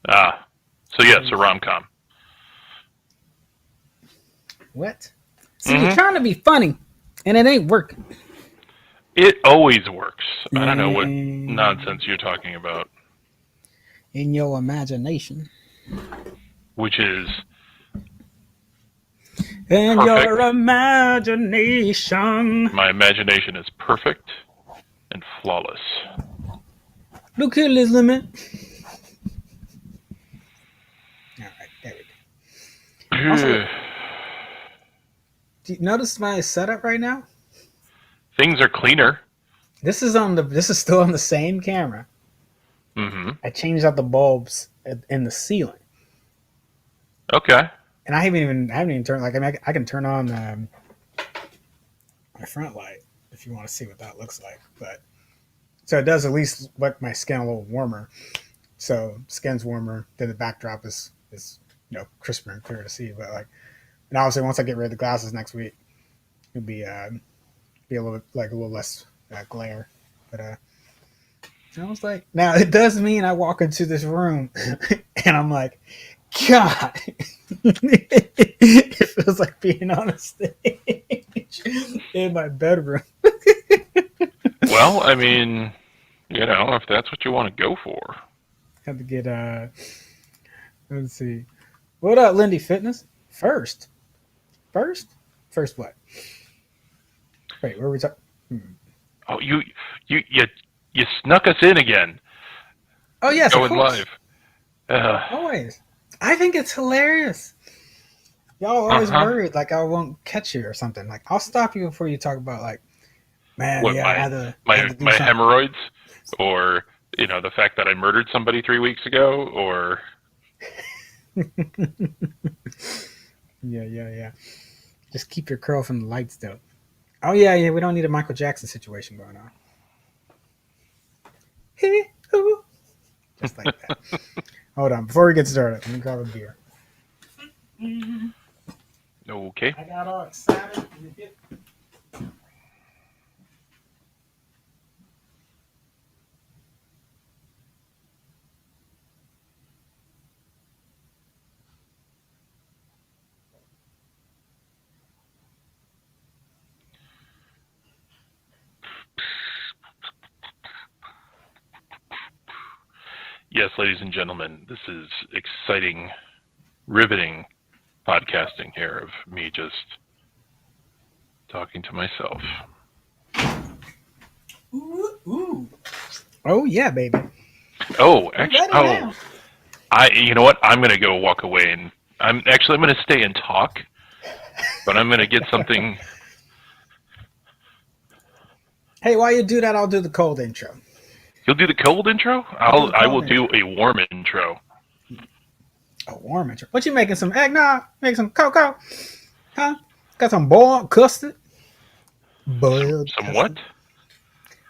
Ah, so yes, a rom-com. What? See, you're trying to be funny, and it ain't working. It always works. I don't know what And nonsense you're talking about, in your imagination. which is In perfect. your imagination. My imagination is perfect and flawless. Look here, Liz Lemon. All right, there we go. Also, do you notice my setup right now? Things are cleaner. This is still on the same camera. Mm-hmm. I changed out the bulbs in the ceiling, Okay. and I haven't even turned. Like, I mean, I can turn on my front light if you want to see what that looks like. But so it does at least let my skin a little warmer. So skin's warmer, then the backdrop is crisper and clear to see. But like, and obviously once I get rid of the glasses next week, it'll be a little bit like a little less glare. But I was like, now it does mean I walk into this room and I'm like, God, it feels like being on a stage in my bedroom. Well, I mean, if that's what you want to go for. Have to get let's see. What up, Lindy Fitness? First, first what? Wait, where are we talking? Oh, you snuck us in again. Oh yes, Going of course. live. Always. I think it's hilarious. Y'all are always worried like I won't catch you or something. Like I'll stop you before you talk about like, man, What yeah, I had to do my something. hemorrhoids, or the fact that I murdered somebody 3 weeks ago, or Yeah. Just keep your curl from the lights though. Oh yeah. We don't need a Michael Jackson situation going on. Just like that. Hold on, before we get started, let me grab a beer. okay. I got all excited. Yes, ladies and gentlemen, this is exciting, riveting podcasting here of me just talking to myself. Ooh. Oh yeah, baby. Oh, actually, Now. you know what? I'm gonna go walk away, and I'm gonna stay and talk, but I'm gonna get something. Hey, while you do that, I'll do the cold intro. You'll do the cold intro. I will do a warm intro. A warm intro. What you making? Some eggnog? Make some cocoa? Huh? Got some boiled custard? Boiled Some custard. what?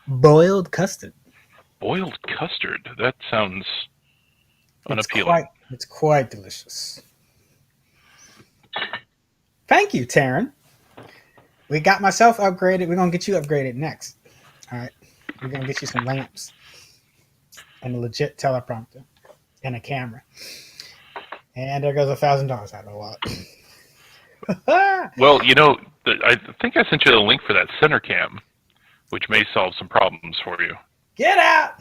Boiled custard. Boiled custard. That sounds unappealing. It's quite delicious. Thank you, Taryn. We got myself upgraded. We're gonna get you upgraded next. All right. We're gonna get you some lamps and a legit teleprompter and a camera. And there goes $1,000 out of a lot. Well, I think I sent you the link for that center cam, which may solve some problems for you. Get out!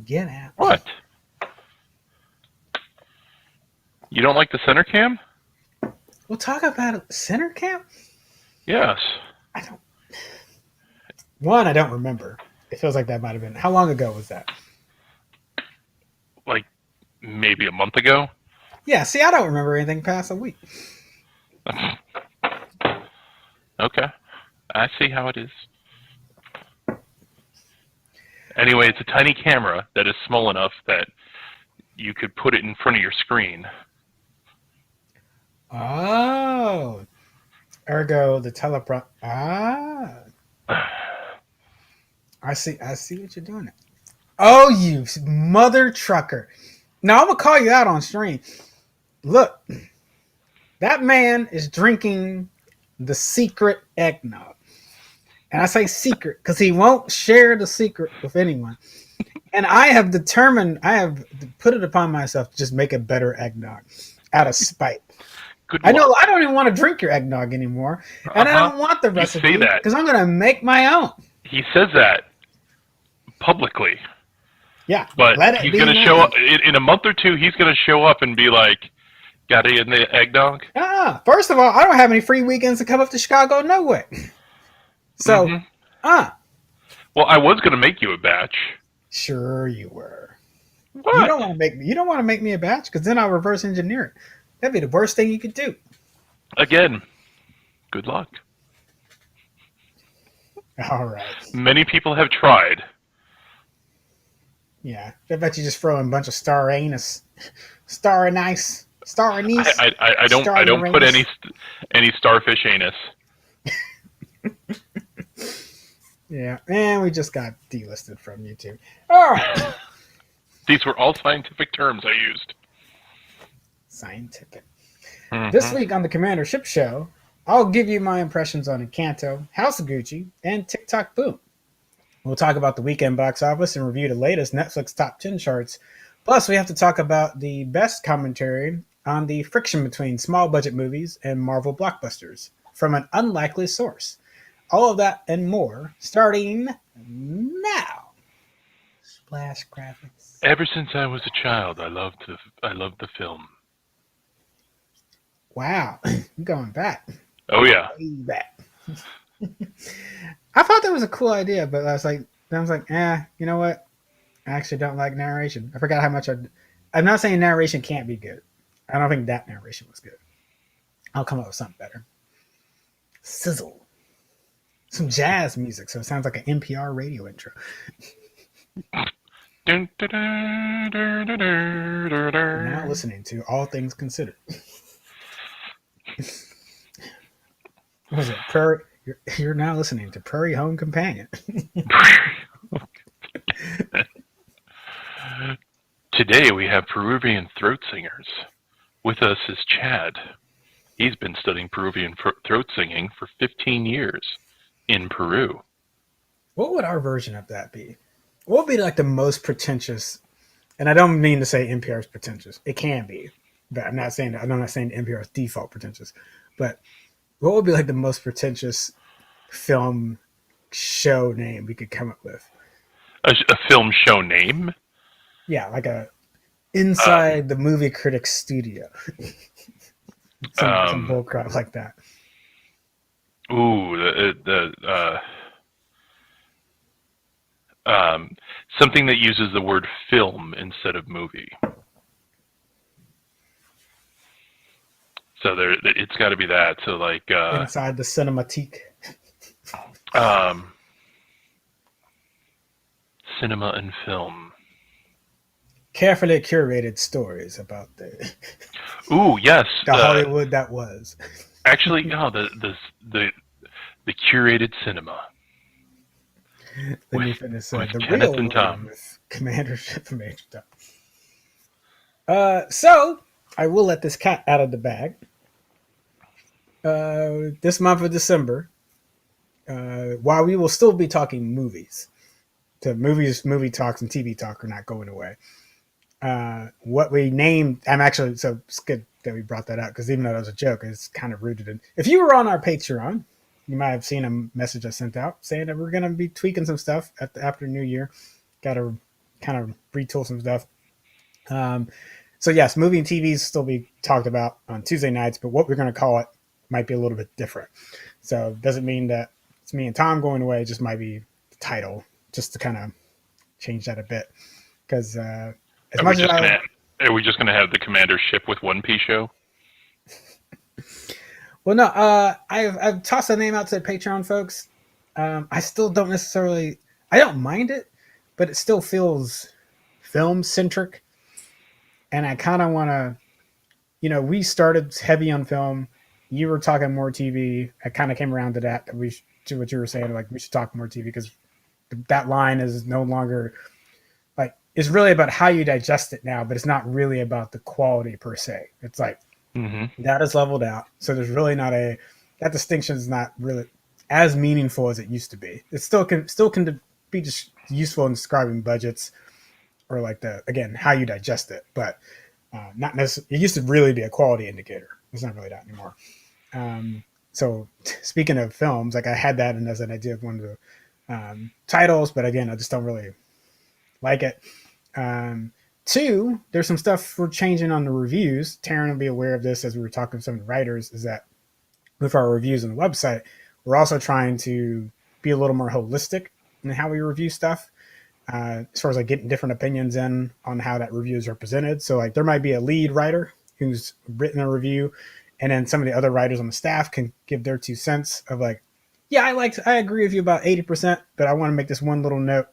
Get out! What? You don't like the center cam? We'll talk about it. Center cam? Yes. I don't remember. It feels like that might have been. How long ago was that? Like maybe a month ago. Yeah, see, I don't remember anything past a week. Okay. I see how it is. Anyway, it's a tiny camera that is small enough that you could put it in front of your screen. Oh. Ergo, the teleprompter. Ah. I see what you're doing. Oh, you mother trucker. Now, I'm going to call you out on stream. Look, that man is drinking the secret eggnog. And I say secret because he won't share the secret with anyone. And I have determined, I have put it upon myself to just make a better eggnog out of spite. Good I know luck. I don't even want to drink your eggnog anymore, and I Uh-huh. don't want the You say recipe that. because I'm going to make my own. He says that publicly, Yeah, but let it he's be going to known. show up in a month or two. He's going to show up and be like, "Got it in the eggnog?" First of all, I don't have any free weekends to come up to Chicago, no way. So, Mm-hmm. uh, Well, I was going to make you a batch. sure you were. You What? don't want to make me. You don't want to make me a batch because then I'll reverse engineer it. That'd be the worst thing you could do. Again, good luck. All right. Many people have tried. Yeah, I bet you just throw in a bunch of star anise, star anise, star anise, I star don't put Uranus. any starfish anus. Yeah, and we just got delisted from YouTube. All right, These were all scientific terms I used. scientific. Mm-hmm. This week on the Commander Shipp Show, I'll give you my impressions on Encanto, House of Gucci, and TikTok Boom. We'll talk about the weekend box office and review the latest Netflix top 10 charts. Plus, we have to talk about the best commentary on the friction between small budget movies and Marvel blockbusters from an unlikely source. All of that and more starting now. Splash graphics. Ever since I was a child, I loved the film. Wow, I'm going back. Oh yeah. Way back. I thought that was a cool idea, but I was like, you know what? I actually don't like narration. I forgot how much I'm not saying narration can't be good. I don't think that narration was good. I'll come up with something better. Sizzle. Some jazz music, so it sounds like an NPR radio intro. Dun, dun, dun, dun, dun, dun, dun, dun. Now listening to All Things Considered. What was it? Prairie. You're now listening to Prairie Home Companion. Today we have Peruvian throat singers. With us is Chad. He's been studying Peruvian throat singing for 15 years in Peru. What would our version of that be? What would be like the most pretentious? And I don't mean to say NPR is pretentious. It can be, but I'm not saying that. I'm not saying NPR is default pretentious. But what would be like the most pretentious film show name we could come up with? A film show name? Yeah, like a inside the movie critic studio. some bullcrap like that. Ooh, something that uses the word film instead of movie. So it's got to be that. So like Inside the cinematique. Cinema and film. Carefully curated stories about the Ooh, yes. Hollywood that was. Actually, no. The curated cinema. Then with, you finish with the Kenneth real and Tom. with Commander Shipp and Major Tom. So I will let this cat out of the bag. This month of December, while we will still be talking movies, movie talks, and TV talk are not going away. What we named, so it's good that we brought that out because even though that was a joke, it's kind of rooted in. If you were on our Patreon, you might have seen a message I sent out saying that we're going to be tweaking some stuff after New Year. Got to kind of retool some stuff. So yes, movie and TVs still be talked about on Tuesday nights, but what we're going to call it might be a little bit different. So it doesn't mean that it's me and Tom going away. It just might be the title, just to kind of change that a bit. Because Are we just gonna have the Commander Shipp with One Piece show? Well, no, I've tossed a name out to the Patreon folks. I still don't necessarily, I don't mind it, but it still feels film centric. And I kind of want to, we started heavy on film. You were talking more TV. I kind of came around to that. To what you were saying, like we should talk more TV because that line is no longer like, it's really about how you digest it now, but it's not really about the quality per se. It's like, that is leveled out. So there's really not that distinction is not really as meaningful as it used to be. It still can be just useful in describing budgets or like how you digest it, but not necessarily. It used to really be a quality indicator. It's not really that anymore. So speaking of films, like I had that and as an idea of one of the titles, but again, I just don't really like it. Two, there's some stuff we're changing on the reviews. Taryn will be aware of this as we were talking to some of the writers, is that with our reviews on the website, we're also trying to be a little more holistic in how we review stuff. As far as like getting different opinions in on how that review is represented. So like there might be a lead writer who's written a review, and then some of the other writers on the staff can give their 2 cents of like, yeah, I agree with you about 80%, but I want to make this one little note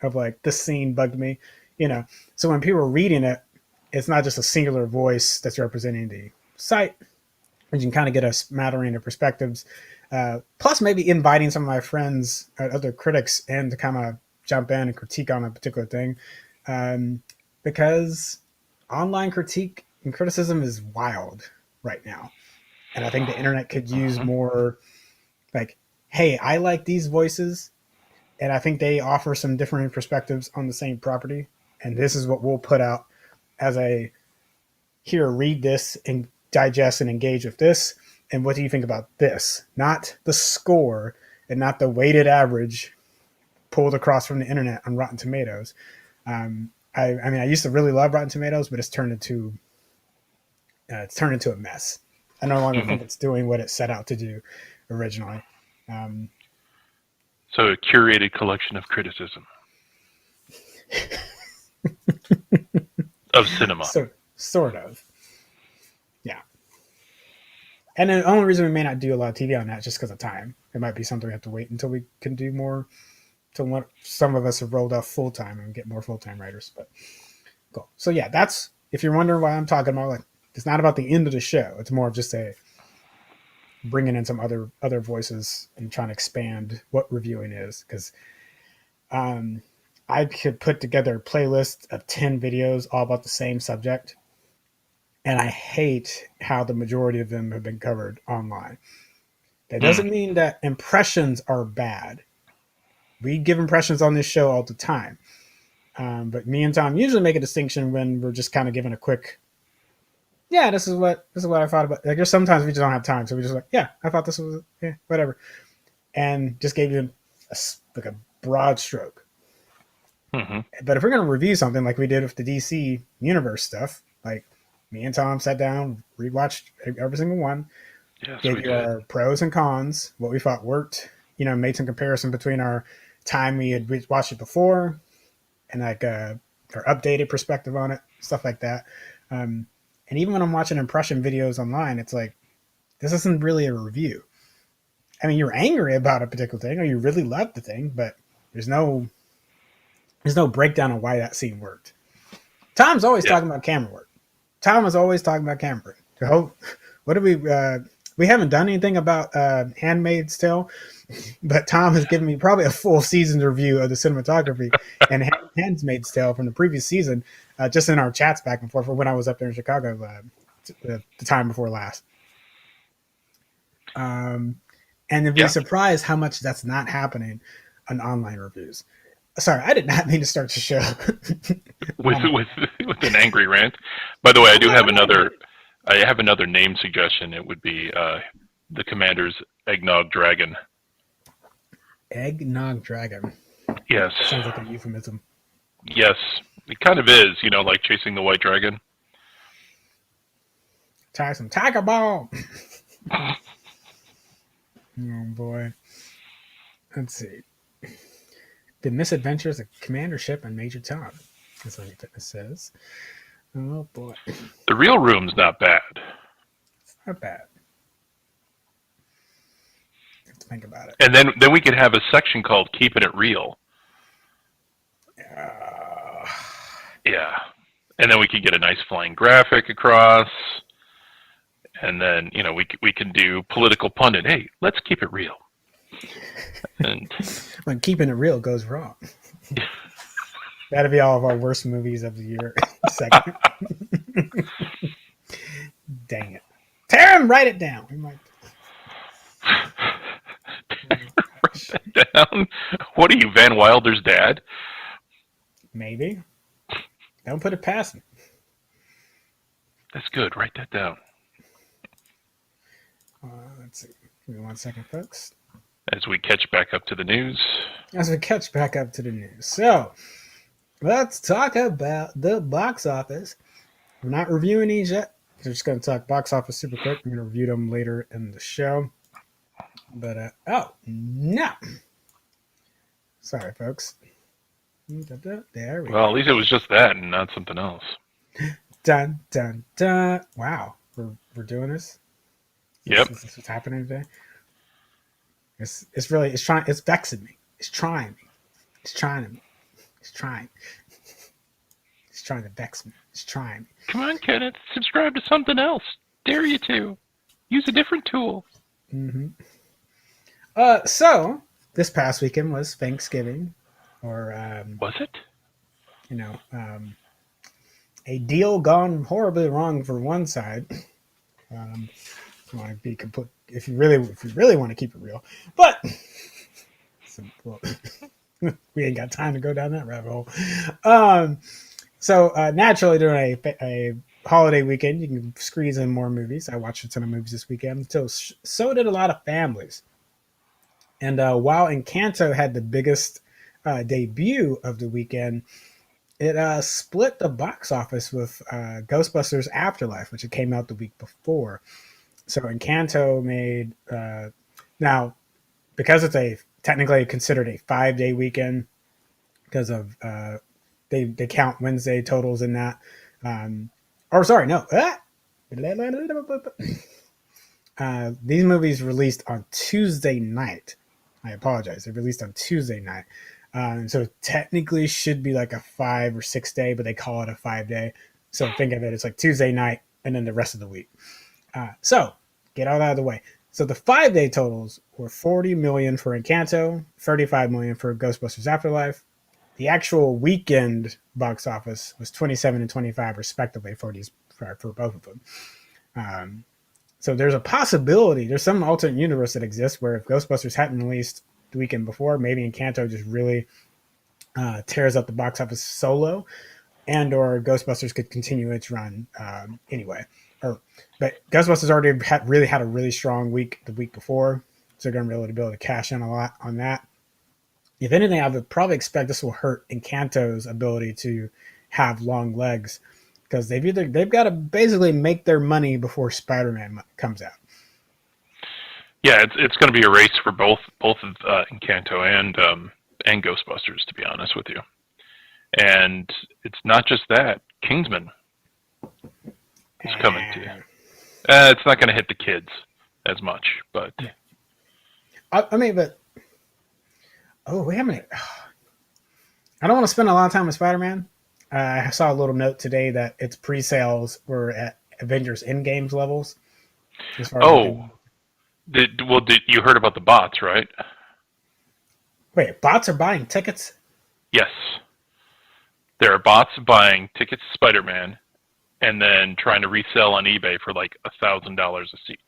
of like, this scene bugged me, you know. So when people are reading it, it's not just a singular voice that's representing the site. And you can kind of get a smattering of perspectives. Plus maybe inviting some of my friends, other critics in to kind of jump in and critique on a particular thing. Because online critique and criticism is wild right now. And I think the internet could use more like, hey, I like these voices and I think they offer some different perspectives on the same property. And this is what we'll put out as a, here, read this and digest and engage with this. And what do you think about this? Not the score and not the weighted average pulled across from the internet on Rotten Tomatoes. I mean, I used to really love Rotten Tomatoes, but it's turned into a mess. I no longer think it's doing what it set out to do originally. So a curated collection of criticism of cinema. So, sort of. Yeah. And the only reason we may not do a lot of TV on that is just because of time. It might be something we have to wait until we can do more, till some of us have rolled off full-time and get more full-time writers. But cool. So yeah, that's, if you're wondering why I'm talking about, like, it's not about the end of the show. It's more of just bringing in some other voices and trying to expand what reviewing is. Because I could put together a playlist of 10 videos all about the same subject, and I hate how the majority of them have been covered online. That doesn't mean that impressions are bad. We give impressions on this show all the time. But me and Tom usually make a distinction when we're just kind of giving a quick, yeah, this is what I thought about. Like, there's sometimes we just don't have time, so we just like, yeah, I thought this was, yeah, whatever, and just gave you a broad stroke. But if we're gonna review something like we did with the DC Universe stuff, like me and Tom sat down, rewatched every single one, gave you our pros and cons, what we thought worked, made some comparison between our time we had watched it before and like our updated perspective on it, stuff like that. And even when I'm watching impression videos online, it's like, this isn't really a review. I mean, you're angry about a particular thing or you really love the thing, but there's no breakdown on why that scene worked. Tom's always talking about camera work. Tom is always talking about camera work. So what do we haven't done anything about Handmaid's Tale, but Tom has given me probably a full season's review of the cinematography and Handmaid's Tale from the previous season, just in our chats back and forth for when I was up there in Chicago the time before last. And you'd be surprised how much that's not happening on online reviews. Sorry, I did not mean to start the show with an angry rant. By the way, I do have another. I have another name suggestion. It would be the Commander's Eggnog Dragon. Eggnog Dragon. Yes. Sounds like a euphemism. Yes, it kind of is. Like chasing the white dragon. Tie some tiger bomb. Oh boy. Let's see. The Misadventures of Commander Shipp and Major Tom. That's what it says. Oh boy. The real room's not bad. It's not bad. Let's think about it. And then we could have a section called Keeping It Real. Yeah. And then we could get a nice flying graphic across. And then, we can do political pundit. Hey, let's keep it real. And when keeping it real goes wrong. That'd be all of our worst movies of the year. Second. Dang it. Taryn, write it down. We might... Write that down? What are you, Van Wilder's dad? Maybe. Don't put it past me. That's good. Write that down. Let's see. Give me 1 second, folks. As we catch back up to the news. As we catch back up to the news. So, let's talk about the box office. We're not reviewing these yet. We're just going to talk box office super quick. I'm going to review them later in the show. But, oh, no. Sorry, folks. There we go. Well, at least it was just that and not something else. Dun, dun, dun. Wow. We're doing this? Yep. Is this what's happening today? It's vexing me. It's trying me. It's trying to vex me. It's trying me. Come on, Kenneth. Subscribe to something else. Dare you to. Use a different tool. Mm-hmm. So, this past weekend was Thanksgiving. Or, was it? A deal gone horribly wrong for one side. If you want to be complete, if you really want to keep it real, but we ain't got time to go down that rabbit hole. So naturally, during a holiday weekend, you can squeeze in more movies. I watched a ton of movies this weekend. So did a lot of families. And while Encanto had the biggest debut of the weekend, it split the box office with Ghostbusters Afterlife, which it came out the week before. So Encanto made now, because it's technically considered a 5-day weekend because of they count Wednesday totals in that. These movies released on Tuesday night. I apologize. They released on Tuesday night. So it technically should be like a 5 or 6 day, but they call it a 5-day. So think of it, it's like Tuesday night and then the rest of the week. So get all that out of the way. So the 5-day totals were $40 million for Encanto, $35 million for Ghostbusters Afterlife. The actual weekend box office was 27 and 25 respectively for both of them. So there's a possibility, there's some alternate universe that exists where if Ghostbusters hadn't released the weekend before, maybe Encanto just really tears up the box office solo, and or Ghostbusters could continue its run anyway. But Ghostbusters already had a really strong week the week before, so they're going to be able to cash in a lot on that. If anything, I would probably expect this will hurt Encanto's ability to have long legs, because they've got to basically make their money before Spider-Man comes out. Yeah, it's going to be a race for both of Encanto and Ghostbusters, to be honest with you. And it's not just that. Kingsman is coming to you. It's not going to hit the kids as much, but we haven't. I don't want to spend a lot of time with Spider-Man. I saw a little note today that its pre-sales were at Avengers Endgame's levels. You heard about the bots, right? Wait, bots are buying tickets? Yes. There are bots buying tickets to Spider-Man and then trying to resell on eBay for like $1,000 a seat.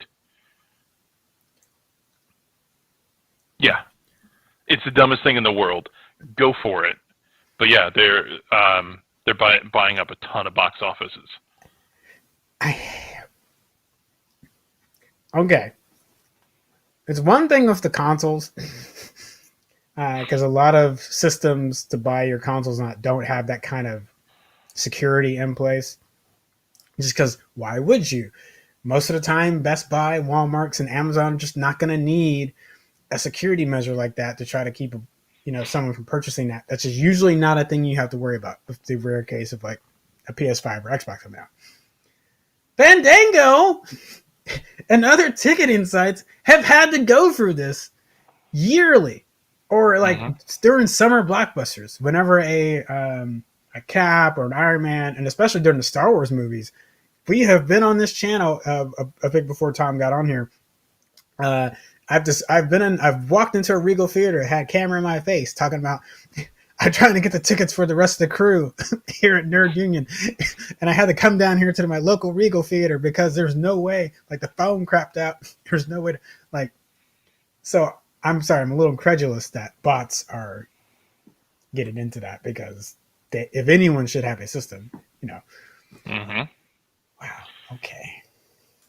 Yeah. It's the dumbest thing in the world. Go for it. But yeah, they're buying up a ton of box offices. Okay. It's one thing with the consoles, because a lot of systems to buy your consoles don't have that kind of security in place. Just because, why would you? Most of the time, Best Buy, Walmart's, and Amazon are just not going to need a security measure like that to try to keep someone from purchasing that. That's just usually not a thing you have to worry about with the rare case of like a PS5 or Xbox coming out. Fandango and other ticketing sites have had to go through this yearly, or like during summer blockbusters, whenever a Cap or an Iron Man, and especially during the Star Wars movies. We have been on this channel, I think before Tom got on here. I've walked into a Regal theater, had camera in my face talking about I'm trying to get the tickets for the rest of the crew here at Nerd Union. And I had to come down here to my local Regal theater because there's no way, like the phone crapped out. There's no way to so I'm sorry, I'm a little incredulous that bots are getting into that, because if anyone should have a system, Hmm. Wow. Okay.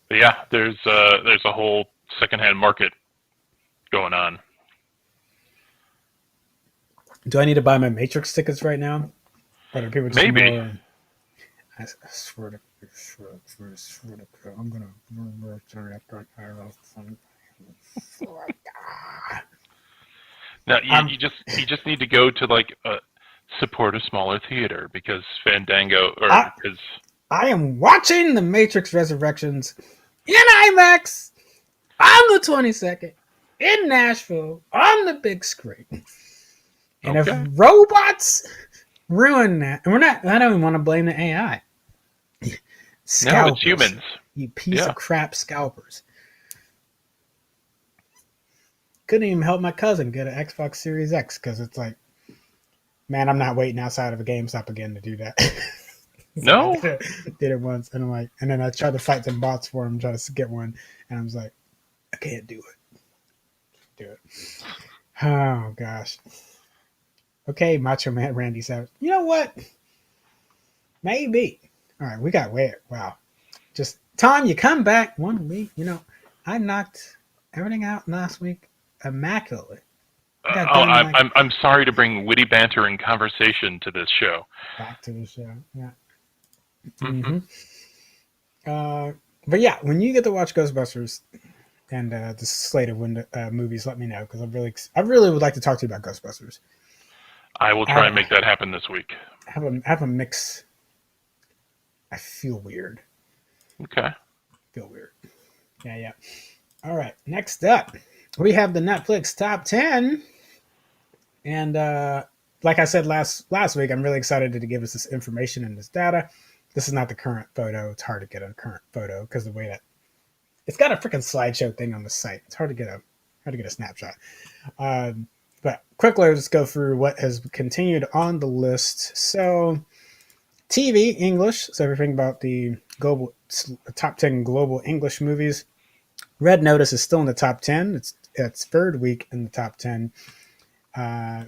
But yeah, there's a whole secondhand market going on. Do I need to buy my Matrix tickets right now? Or are people just Maybe. more? I swear to God, I'm gonna. Now I'm, you just need to go to like support a smaller theater because Fandango I, because I am watching the Matrix Resurrections in IMAX on the 22nd in Nashville on the big screen. And if okay. robots ruin that, and I don't even want to blame the AI. No, it's Scalpers. humans. You piece Yeah. of crap scalpers. Couldn't even help my cousin get an Xbox Series X because it's like, man, I'm not waiting outside of a GameStop again to do that. So I No. did it once, and I'm like, and then I tried to fight some bots for him, try to get one, and I was like, I can't do it. Do it. Oh gosh. Okay, Macho Man Randy Savage. You know what? Maybe. All right, we got way. Wow. Just Tom, you come back 1 week. I knocked everything out last week immaculately. I got done like I'm sorry to bring witty banter and conversation to this show. back to the show. Yeah. Hmm. Mm-hmm. But yeah, when you get to watch Ghostbusters and the slate of movies, let me know because I really would like to talk to you about Ghostbusters. I will I try have, and make that happen this week. have a mix. I feel weird. Okay. Feel weird. Yeah, yeah. All right. Next up, we have the Netflix top 10, and like I said last week, I'm really excited to give us this information and this data. This is not the current photo. It's hard to get a current photo because the way that it's got a freaking slideshow thing on the site. It's hard to get a snapshot. But quickly, let's go through what has continued on the list. So, TV English. So everything about the global top 10 global English movies. Red Notice is still in the top 10. It's third week in the top 10.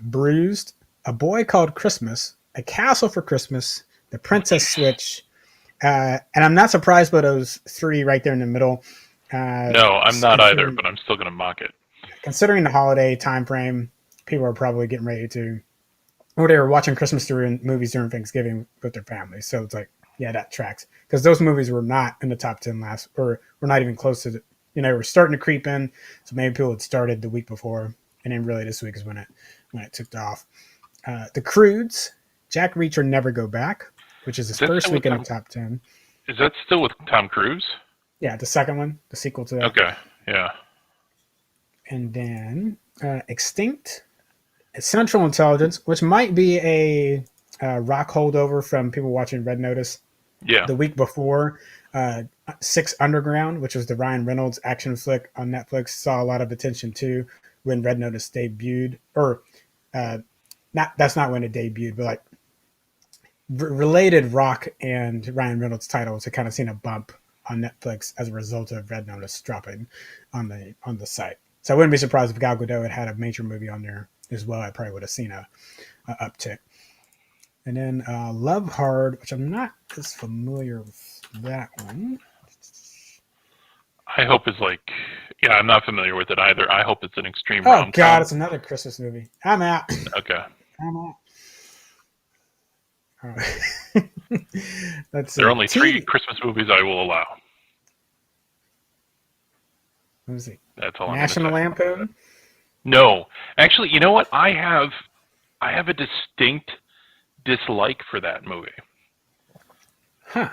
Bruised, A Boy Called Christmas, A Castle for Christmas, The Princess Switch, and I'm not surprised by those three right there in the middle. No, I'm not either, but I'm still going to mock it. Considering the holiday time frame, people are probably getting ready to, or they were watching Christmas movies during Thanksgiving with their families. So it's like, yeah, that tracks because those movies were not in the top 10 last, or were not even close to the. They were starting to creep in. So maybe people had started the week before, and then really this week is when it took off. The Croods, Jack Reacher Never Go Back, which is his first week in the top 10. Is that still with Tom Cruise? Yeah, the second one, the sequel to that. Okay, yeah. And then Extinct, Central Intelligence, which might be a rock holdover from people watching Red Notice. Yeah. The week before, Six Underground, which was the Ryan Reynolds action flick on Netflix, saw a lot of attention too when Red Notice debuted. Or that's not when it debuted, but like related rock and Ryan Reynolds titles had kind of seen a bump on Netflix as a result of Red Notice dropping on the site. So I wouldn't be surprised if Gal Gadot had a major movie on there as well. I probably would have seen a uptick. And then Love Hard, which I'm not as familiar with that one. I hope it's like, yeah, I'm not familiar with it either. I hope it's an extreme Oh rom-com. God, it's another Christmas movie. I'm out. Okay. I'm out. All right. Let's see. There are only 3 Christmas movies I will allow. Let me see. That's all. National Lampoon. No, actually, you know what? I have a distinct dislike for that movie. Huh.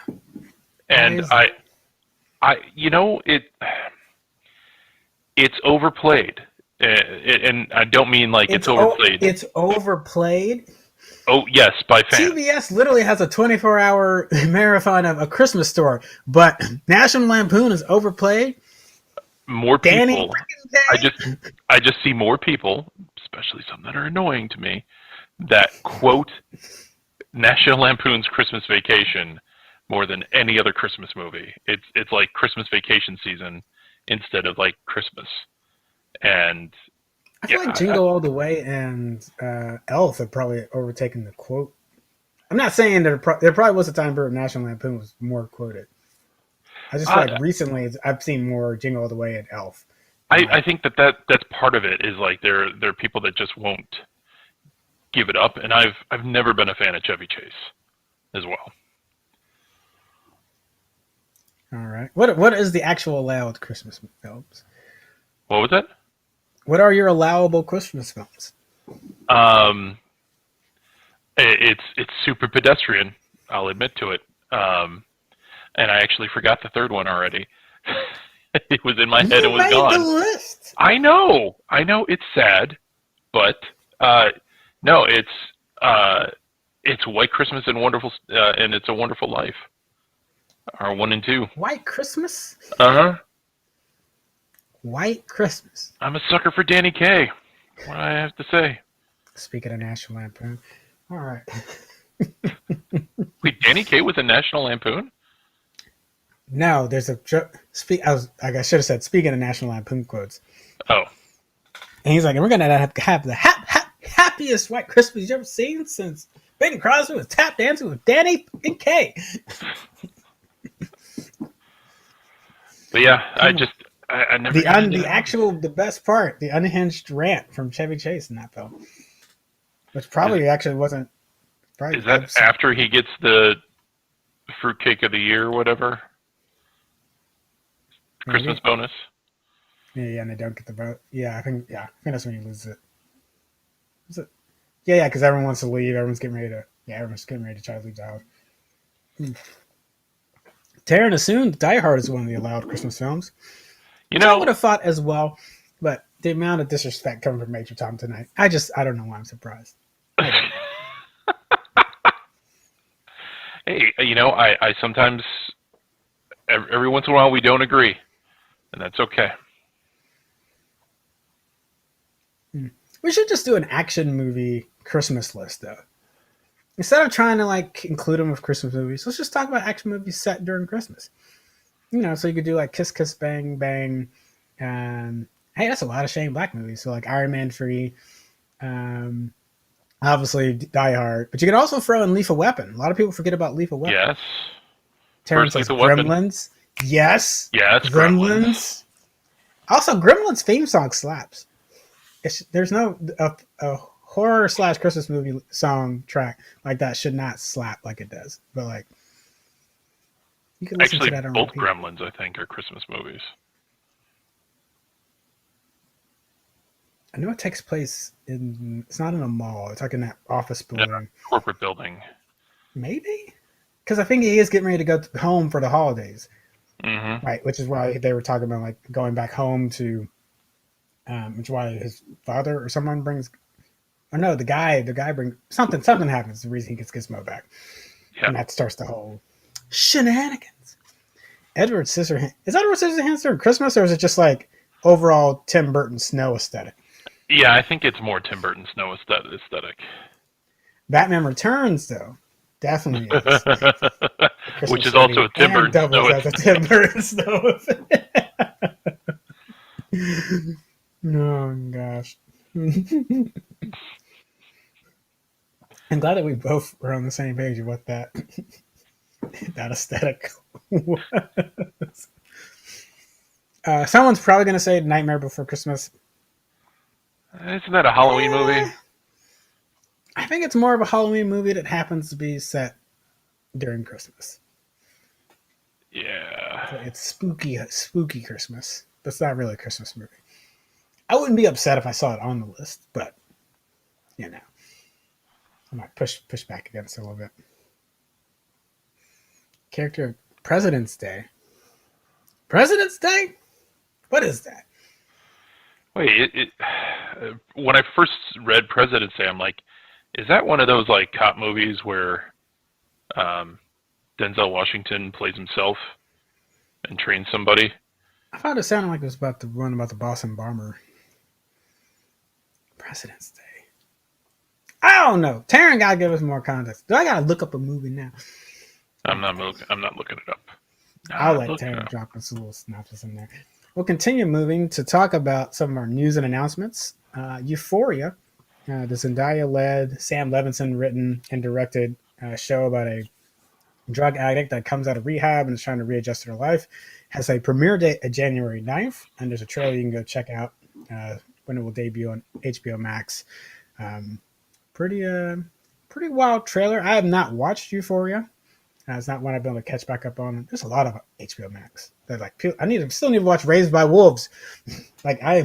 And it's overplayed. And I don't mean like it's overplayed. It's overplayed. Oh, yes, by fans. TBS literally has a 24-hour marathon of A Christmas Story, but National Lampoon is overplayed. More people. I just see more people, especially some that are annoying to me, that quote National Lampoon's Christmas Vacation more than any other Christmas movie. It's like Christmas vacation season instead of like Christmas. And I feel like Jingle All the Way and Elf have probably overtaken the quote I'm not saying there probably was a time where National Lampoon was more quoted. I just feel like recently I've seen more Jingle All the Way and Elf. I think that's part of it is like there are people that just won't give it up, and I've never been a fan of Chevy Chase as well. All right. What is the actual allowed Christmas films? What was that? What are your allowable Christmas films? It's super pedestrian. I'll admit to it. And I actually forgot the third one already. It was in my head and was gone. You made the list. I know. It's sad, but no, it's White Christmas and and It's a Wonderful Life. Are 1 and 2. White Christmas. White Christmas. I'm a sucker for Danny Kaye. What do I have to say? Speaking of National Lampoon. All right. Wait, Danny Kaye was in National Lampoon? No, there's a I should have said speaking of National Lampoon quotes. Oh. And he's like, and we're gonna have the happiest White Christmas you've ever seen since Bing Crosby was tap dancing with Danny and Kaye. But yeah, I never. The best part, the unhinged rant from Chevy Chase in that film, which probably actually wasn't. Is that after he gets the fruitcake of the year or whatever? Maybe. Christmas bonus. Yeah, and they don't get the vote. Yeah, I think that's when he loses it. Is it? Yeah, because everyone wants to leave. Everyone's getting ready to try to leave the house. Taryn assumed Die Hard is one of the allowed Christmas films. I would have thought as well, but the amount of disrespect coming from Major Tom tonight, I don't know why I'm surprised. Hey, I sometimes, every once in a while, we don't agree, and that's okay. We should just do an action movie Christmas list, though. Instead of trying to include them with Christmas movies, let's just talk about action movies set during Christmas. So you could do Kiss Kiss Bang Bang. Hey, that's a lot of Shane Black movies. So Iron Man 3, obviously Die Hard, but you can also throw in Lethal Weapon. A lot of people forget about Lethal Weapon. Yes. Terrence says Gremlins. Yes. Yes. Gremlins. Also, Gremlins theme song slaps. There's no a horror / Christmas movie song track like that should not slap like it does. But you can listen to that on both repeat. Gremlins, I think, are Christmas movies. I know it takes place it's not in a mall. It's in that office building. Corporate building. Maybe? Because I think he is getting ready to go home for the holidays. Mm-hmm. Right, which is why they were talking about going back home to, which is why his father or someone brings, or no, the guy brings, something happens, the reason he gets Gizmo back. Yep. And that starts the whole shenanigans. Edward Scissorhands. Is Edward Scissorhands during Christmas, or is it just overall Tim Burton snow aesthetic? Yeah, I think it's more Tim Burton snow aesthetic. Batman Returns, though, definitely is. Which is also a Tim Burton snow aesthetic. Tim Burton snow Oh, gosh. I'm glad that we both were on the same page of what that aesthetic was. Someone's probably going to say Nightmare Before Christmas. Isn't that a Halloween movie? I think it's more of a Halloween movie that happens to be set during Christmas. Yeah. It's spooky Christmas. But it's not really a Christmas movie. I wouldn't be upset if I saw it on the list, but I might push back against it a little bit. Character of President's Day. President's Day? What is that? Wait, when I first read President's Day, I'm like, is that one of those cop movies where Denzel Washington plays himself and trains somebody? I thought it sounded like it was about the one about the Boston bomber. President's Day. I don't know. Taryn gotta give us more context. Do I gotta look up a movie now? I'm not looking it up. I'll let Taryn drop us a little synopsis in there. We'll continue moving to talk about some of our news and announcements. Euphoria, the Zendaya-led, Sam Levinson written and directed show about a drug addict that comes out of rehab and is trying to readjust their life. Has a premiere date of January 9th, and there's a trailer you can go check out when it will debut on HBO Max. Pretty wild trailer. I have not watched Euphoria. It's not one I've been able to catch back up on. There's a lot of HBO Max. They're like, still need to watch Raised by Wolves. Like I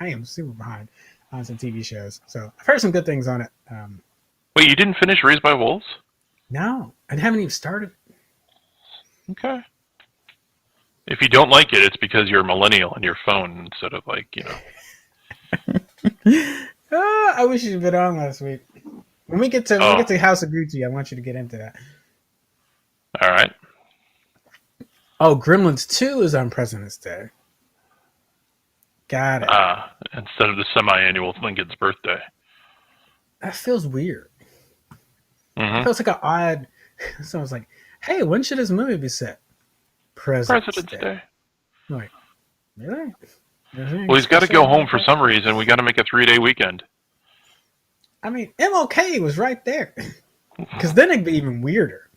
am super behind on some TV shows. So I've heard some good things on it. Wait, you didn't finish Raised by Wolves? No, I haven't even started. Okay. If you don't like it, it's because you're a millennial on your phone instead of I wish you'd been on last week. When we get to House of Gucci, I want you to get into that. All right. Oh, Gremlins 2 is on President's Day. Got it. Instead of the semi-annual Lincoln's birthday. That feels weird. Mm-hmm. It feels like an odd. Someone's like, "Hey, when should this movie be set?" President's Day. I'm like, really? Well, he's got to go home for some reason. We got to make a 3-day weekend. I mean, MLK was right there. Because then it'd be even weirder.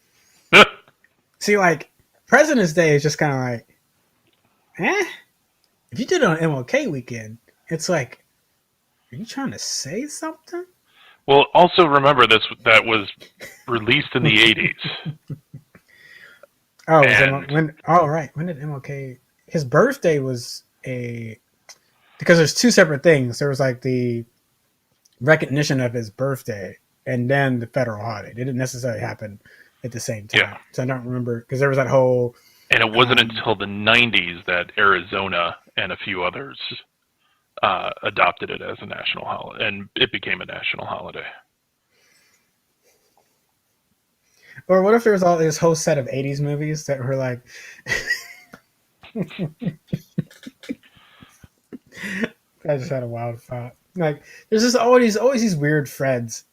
See, like, President's Day is just kind of like, if you did it on MLK weekend, it's like, are you trying to say something? Well, also remember that was released in the 80s. Oh, when did MLK? His birthday was because there's two separate things. There was like the recognition of his birthday and then the federal holiday. It didn't necessarily happen at the same time. Yeah. So I don't remember because there was that whole. And it wasn't until the 90s that Arizona and a few others adopted it as a national holiday, and it became a national holiday. Or what if there was all this whole set of 80s movies that were like... I just had a wild thought. Like, there's just always these weird threads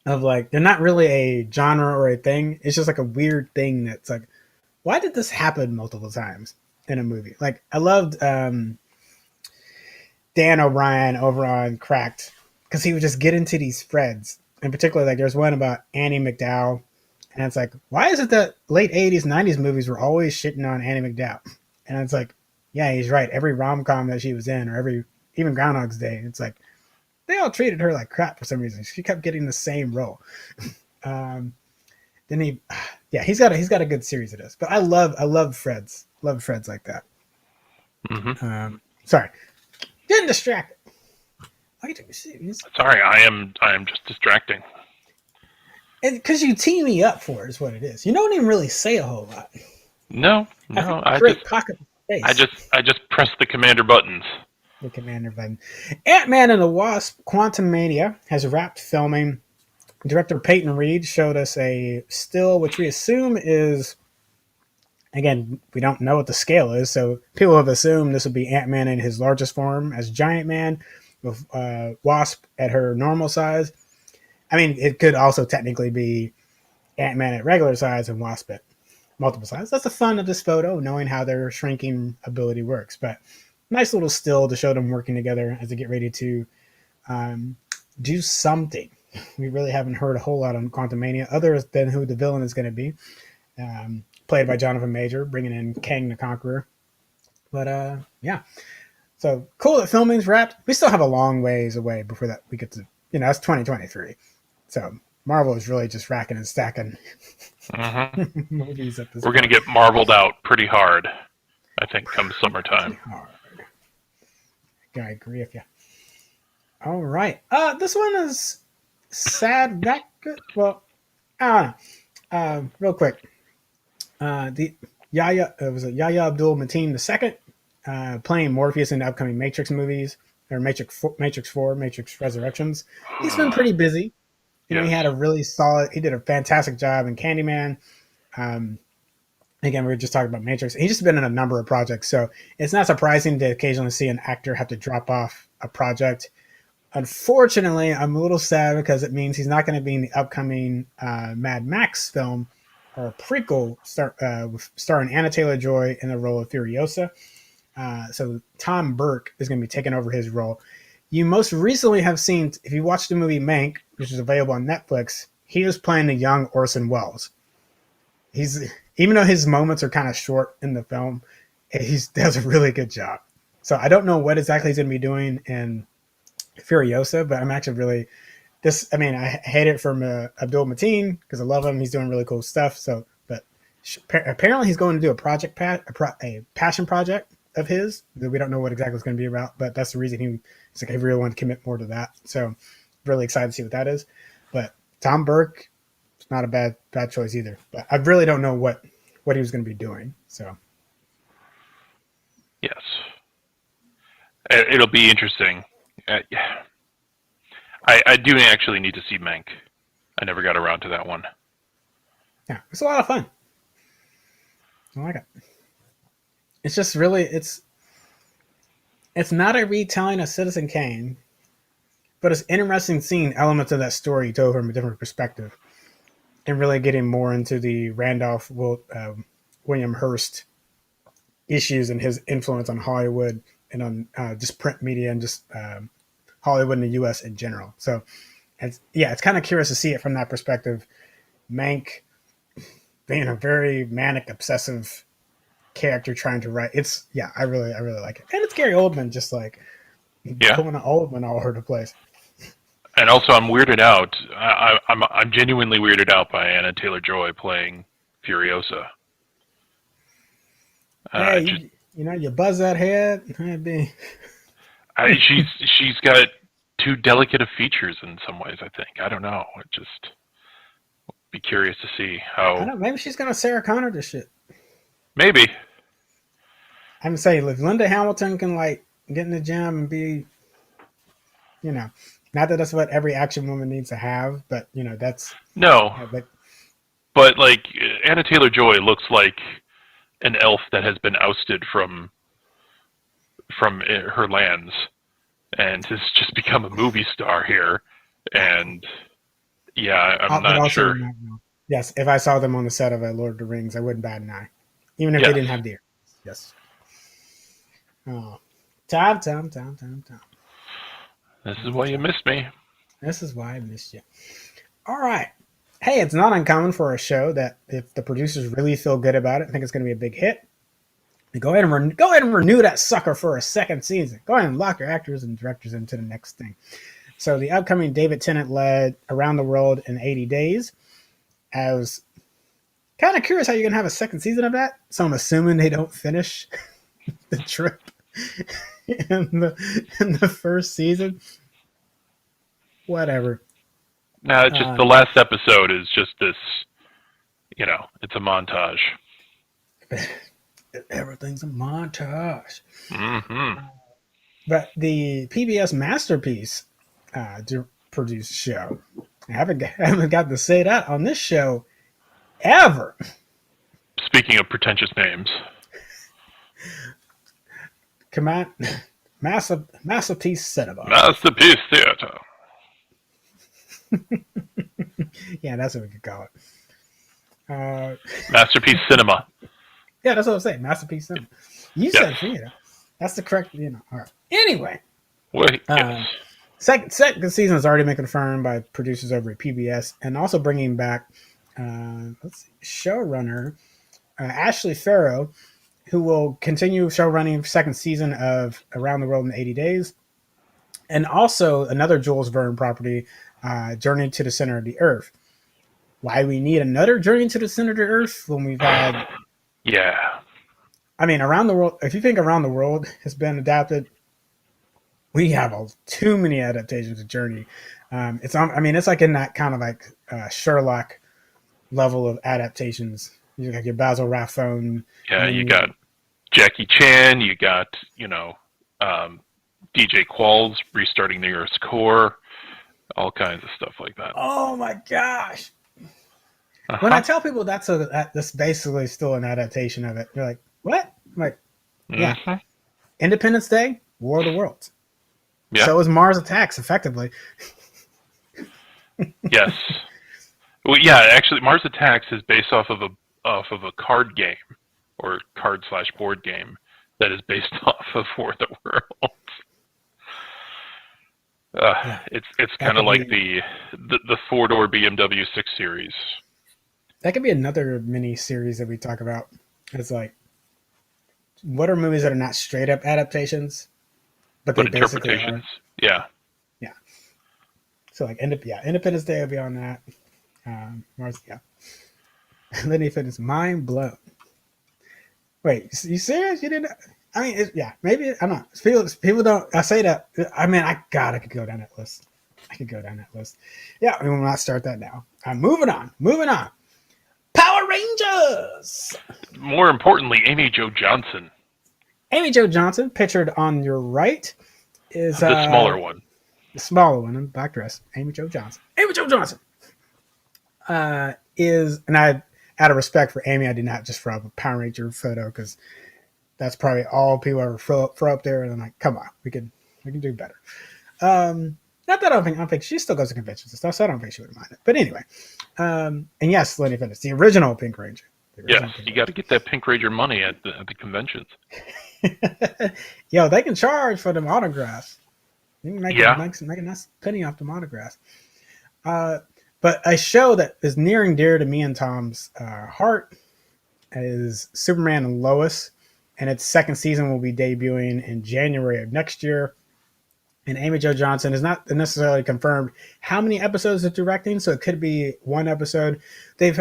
of like, they're not really a genre or a thing. It's just like a weird thing that's like, why did this happen multiple times in a movie? Like, I loved Dan O'Brien over on Cracked because he would just get into these threads. In particular, like there's one about Annie MacDowell. And it's like, why is it that late 80s, 90s movies were always shitting on Annie MacDowell? And it's like, yeah, he's right. Every rom-com that she was in, or even Groundhog's Day, it's like, they all treated her like crap for some reason. She kept getting the same role. Then he's got a good series of this. But I love Freds. Love Freds like that. Mm-hmm. Sorry. Getting distracted. Sorry, I am just distracting. And because you tee me up for it is what it is. You don't even really say a whole lot. No, I just press the commander buttons. The commander button. Ant-Man and the Wasp: Quantumania has wrapped filming. Director Peyton Reed showed us a still, which we assume is, again, we don't know what the scale is, so people have assumed this would be Ant-Man in his largest form as Giant Man, with Wasp at her normal size. I mean, it could also technically be Ant-Man at regular size and Wasp at multiple size. That's the fun of this photo, knowing how their shrinking ability works. But nice little still to show them working together as they get ready to do something. We really haven't heard a whole lot on Quantumania, other than who the villain is going to be. Played by Jonathan Major, bringing in Kang the Conqueror. But yeah. So cool that filming's wrapped. We still have a long ways away before that we get to, that's 2023. So Marvel is really just racking and stacking movies at this We're going to get marveled out pretty hard, I think, come summertime. I agree with you. All right. This one is sad. That good. Well, I don't know. Real quick. The Yahya Abdul-Mateen II, playing Morpheus in the upcoming Matrix movies, or Matrix 4, Matrix Resurrections. He's been pretty busy. He had he did a fantastic job in Candyman. Again, we were just talking about Matrix. He's just been in a number of projects, so it's not surprising to occasionally see an actor have to drop off a project. Unfortunately, I'm a little sad because it means he's not going to be in the upcoming Mad Max film, or a prequel starring Anna Taylor-Joy in the role of Furiosa. So Tom Burke is going to be taking over his role. You most recently have seen, if you watched the movie Mank, which is available on Netflix, he was playing the young Orson Welles. He's even though his moments are kind of short in the film, he does a really good job. So I don't know what exactly he's going to be doing in Furiosa, but I'm actually really this. I mean, I hate it from Abdul Mateen because I love him. He's doing really cool stuff. So, but apparently he's going to do a passion project of his that we don't know what exactly it's going to be about. But that's the reason he's like, I really want to commit more to that. So, really excited to see what that is. But Tom Burke, it's not a bad choice either. But I really don't know what he was going to be doing. So, yes, it'll be interesting. I do actually need to see Mank. I never got around to that one. Yeah, it's a lot of fun. I like it. It's just really it's not a retelling of Citizen Kane, but it's interesting seeing elements of that story told from a different perspective, and really getting more into the Randolph William Hearst issues and his influence on Hollywood and on just print media and just Hollywood in the U.S. in general. So, it's kind of curious to see it from that perspective. Mank being a very manic, obsessive character trying to write. I really like it, and it's Gary Oldman just like pulling an Oldman all over the place. And also, I'm weirded out. I'm genuinely weirded out by Anna Taylor-Joy playing Furiosa. Hey, you buzz that head. She's got too delicate of features in some ways. I think. I don't know. Be curious to see how. I don't know, maybe she's gonna Sarah Connor this shit. Maybe. I'm saying if Linda Hamilton can like get in the gym and be, not that that's what every action woman needs to have, but that's no. But like Anna Taylor-Joy looks like an elf that has been ousted from her lands and has just become a movie star here. And I'm not sure. Yes, if I saw them on the set of Lord of the Rings, I wouldn't bat an eye, even if they didn't have deer. Yes. Oh, Tom. This is why you missed me. This is why I missed you. All right. Hey, it's not uncommon for a show that if the producers really feel good about it, think it's going to be a big hit, they go ahead and renew that sucker for a second season. Go ahead and lock your actors and directors into the next thing. So the upcoming David Tennant-led Around the World in 80 Days. I was kind of curious how you're going to have a second season of that. So I'm assuming they don't finish the trip in the first season. Whatever. No, it's just the last episode is just this, it's a montage. Everything's a montage. Mm-hmm. But the PBS Masterpiece produced show, I haven't got to say that on this show ever. Speaking of pretentious names. Come on. Masterpiece Cinema. Masterpiece Theater. Yeah, that's what we could call it. Masterpiece Cinema. Yeah, that's what I'm saying. Masterpiece Cinema. You said theater. That's the correct, All right. Anyway. Wait, yes. Second season has already been confirmed by producers over at PBS, and also bringing back showrunner Ashley Farrow, who will continue showrunning second season of Around the World in 80 Days, and also another Jules Verne property, Journey to the Center of the Earth. Why we need another Journey to the Center of the Earth when we've had... Yeah. I mean, Around the World, if you think Around the World has been adapted, we have too many adaptations of Journey. It's like in that kind of like Sherlock level of adaptations. You got your Basil Rathbone. Yeah, you got Jackie Chan. You got DJ Qualls restarting the Earth's core. All kinds of stuff like that. Oh my gosh! Uh-huh. When I tell people that's basically still an adaptation of it, they're like, "What?" I'm like, yeah. Mm-hmm. Independence Day, War of the Worlds. Yeah. So is Mars Attacks, effectively. Yes. Well, yeah. Actually, Mars Attacks is based off of a card game or card/board game that is based off of War of the Worlds. Yeah, It's that kind of could like be the four-door BMW 6 Series. that could be another mini series that we talk about. It's like, what are movies that are not straight up adaptations, but they But basically interpretations, are? yeah. Yeah. So like, Independence Day will be on that. Yeah, Lenny Fitness, mind blown. Wait, you serious? You didn't? I mean, yeah, maybe I don't know. People don't. I say that. I mean, I could go down that list. I could go down that list. Yeah, we will not start that now. Moving on. Moving on. Power Rangers. More importantly, Amy Jo Johnson, Amy Jo Johnson, pictured on your right, is the smaller one. the smaller one in black dress. Amy Jo Johnson. Amy Jo Johnson is, and I, out of respect for Amy, I did not just throw up a Power Ranger photo because that's probably all people ever throw up there. And I'm like, come on, we can do better. Not that I don't think she still goes to conventions and stuff, so I don't think she would mind it. But anyway, and yes, Lenny Fitness, the original Pink Ranger. Yes, you got to get that Pink Ranger money at the conventions. Yo, they can charge for them autographs. You can make a nice penny off them autographs. But a show that is near and dear to me and Tom's heart is Superman and Lois, and its second season will be debuting in January of next year. And Amy Jo Johnson is not necessarily confirmed how many episodes it's directing, so it could be one episode. They've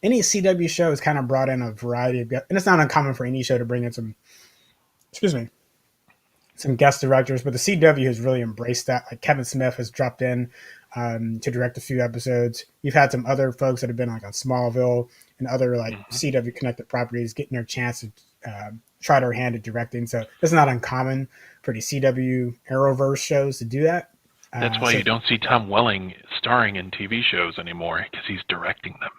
any CW show has kind of brought in a variety of, and it's not uncommon for any show to bring in some guest directors, but the CW has really embraced that. Like Kevin Smith has dropped in to direct a few episodes. You've had some other folks that have been like on Smallville and other like CW connected properties getting their chance to try their hand at directing. So it's not uncommon for the CW Arrowverse shows to do that. That's why you don't see Tom Welling starring in TV shows anymore, because he's directing them.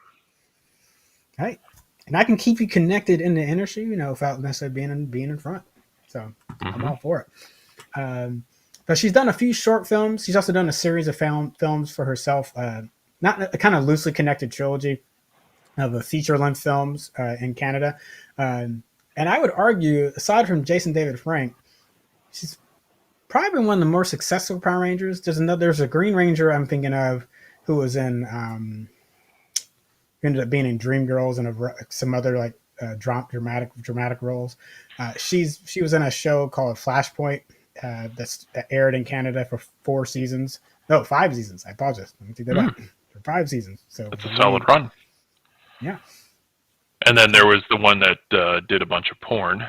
Right. And I can keep you connected in the industry, without necessarily being in front. So I'm all for it. But she's done a few short films. She's also done a series of films for herself, not a kind of loosely connected trilogy of feature-length films in Canada. And I would argue, aside from Jason David Frank, she's probably been one of the more successful Power Rangers. There's a Green Ranger I'm thinking of who was in, who ended up being in Dreamgirls and some other like dramatic roles. She was in a show called Flashpoint that aired in Canada for 4 seasons. No, 5 seasons. I apologize. Let me take that back. For 5 seasons. So that's a solid run. Yeah. And then there was the one that did a bunch of porn.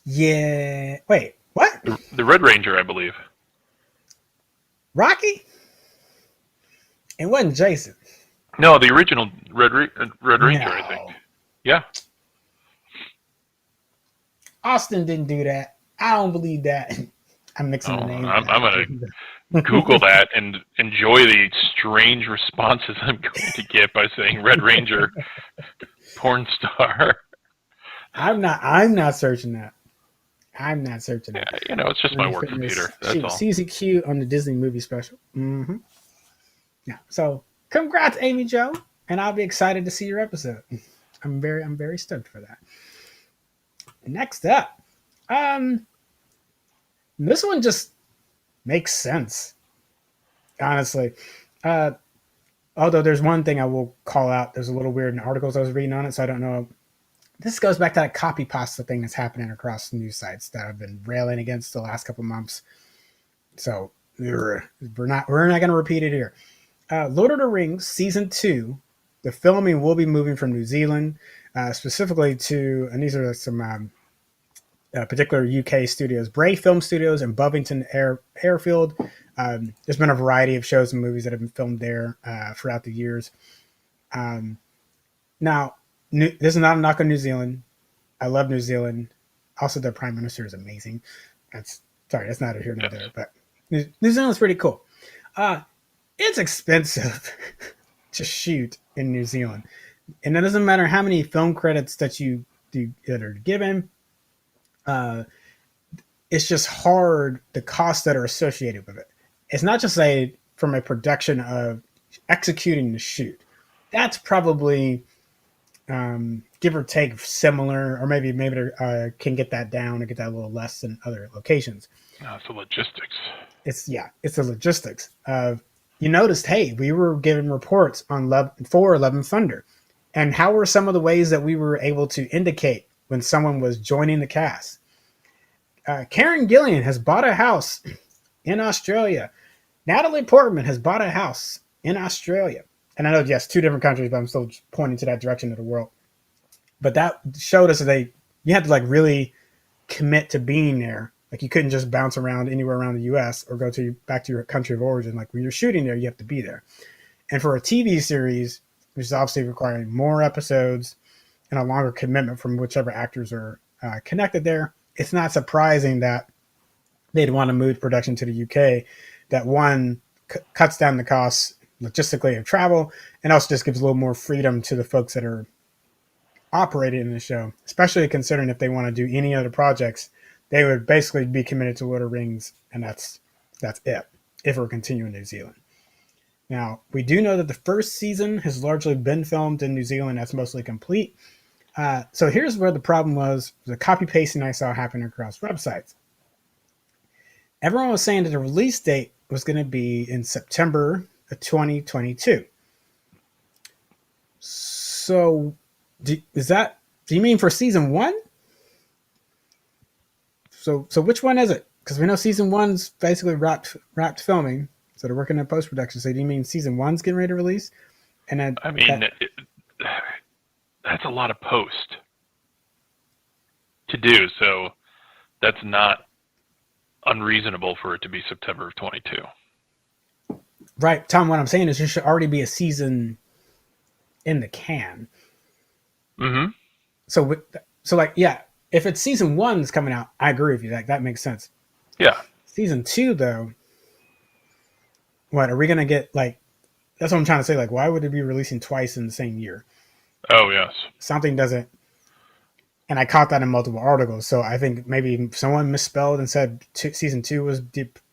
Yeah. Wait, what? The Red Ranger, I believe. Rocky? It wasn't Jason. No, the original Red Ranger, I think. Yeah. Austin didn't do that. I don't believe that. I'm mixing the names. I'm going to Google that and enjoy the strange responses I'm going to get by saying Red Ranger porn star. I'm not searching that. I'm not searching that. Yeah, it's just my work computer. That's all. CZQ on the Disney movie special. Mm-hmm. Yeah. So congrats, Amy Jo, and I'll be excited to see your episode. I'm very stoked for that. Next up, this one just makes sense, honestly. Although there's one thing I will call out. There's a little weird in articles I was reading on it, so I don't know. This goes back to that copy pasta thing that's happening across news sites that I've been railing against the last couple months. So we're not going to repeat it here. Lord of the Rings Season 2, the filming will be moving from New Zealand, specifically to, and these are some particular UK studios, Bray Film Studios and Bovington Airfield. There's been a variety of shows and movies that have been filmed there throughout the years. Now, this is not a knock on New Zealand. I love New Zealand. Also, their prime minister is amazing. That's not here nor there, but New Zealand's pretty cool. It's expensive to shoot in New Zealand, and it doesn't matter how many film credits that are given. It's just hard, the costs that are associated with it. It's not just from a production of executing the shoot. That's probably give or take similar, or maybe can get that down or get that a little less than other locations. So logistics. It's the logistics of, you noticed, hey, we were given reports on for Love and Thunder, and how were some of the ways that we were able to indicate when someone was joining the cast? Karen Gillan has bought a house in Australia. Natalie Portman has bought a house in Australia. And I know, yes, two different countries, but I'm still pointing to that direction of the world. But that showed us that you had to like really commit to being there. Like you couldn't just bounce around anywhere around the U.S. or go back to your country of origin. Like when you're shooting there, you have to be there. And for a TV series, which is obviously requiring more episodes and a longer commitment from whichever actors are connected there, it's not surprising that they'd want to move production to the UK. That one cuts down the costs logistically of travel, and also just gives a little more freedom to the folks that are operating in the show, especially considering if they want to do any other projects, they would basically be committed to Lord of the Rings, and that's it if we're continuing New Zealand. Now, we do know that the first season has largely been filmed in New Zealand. That's mostly complete. So here's where the problem was, the copy pasting I saw happen across websites. Everyone was saying that the release date was going to be in September of 2022. So do you mean for season one? So which one is it? Because we know season one's basically wrapped filming, so they're working on post-production. So do you mean season one's getting ready to release? And then that's a lot of post to do, so that's not unreasonable for it to be September of 22. Right, Tom, what I'm saying is there should already be a season in the can. Mm-hmm. So like, yeah, if it's season one's coming out, I agree with you. That makes sense. Yeah. Season two, though, what are we gonna get? Like, that's what I'm trying to say. Like, why would it be releasing twice in the same year? Oh yes. Something doesn't. And I caught that in multiple articles. So I think maybe someone misspelled and said season two was debuting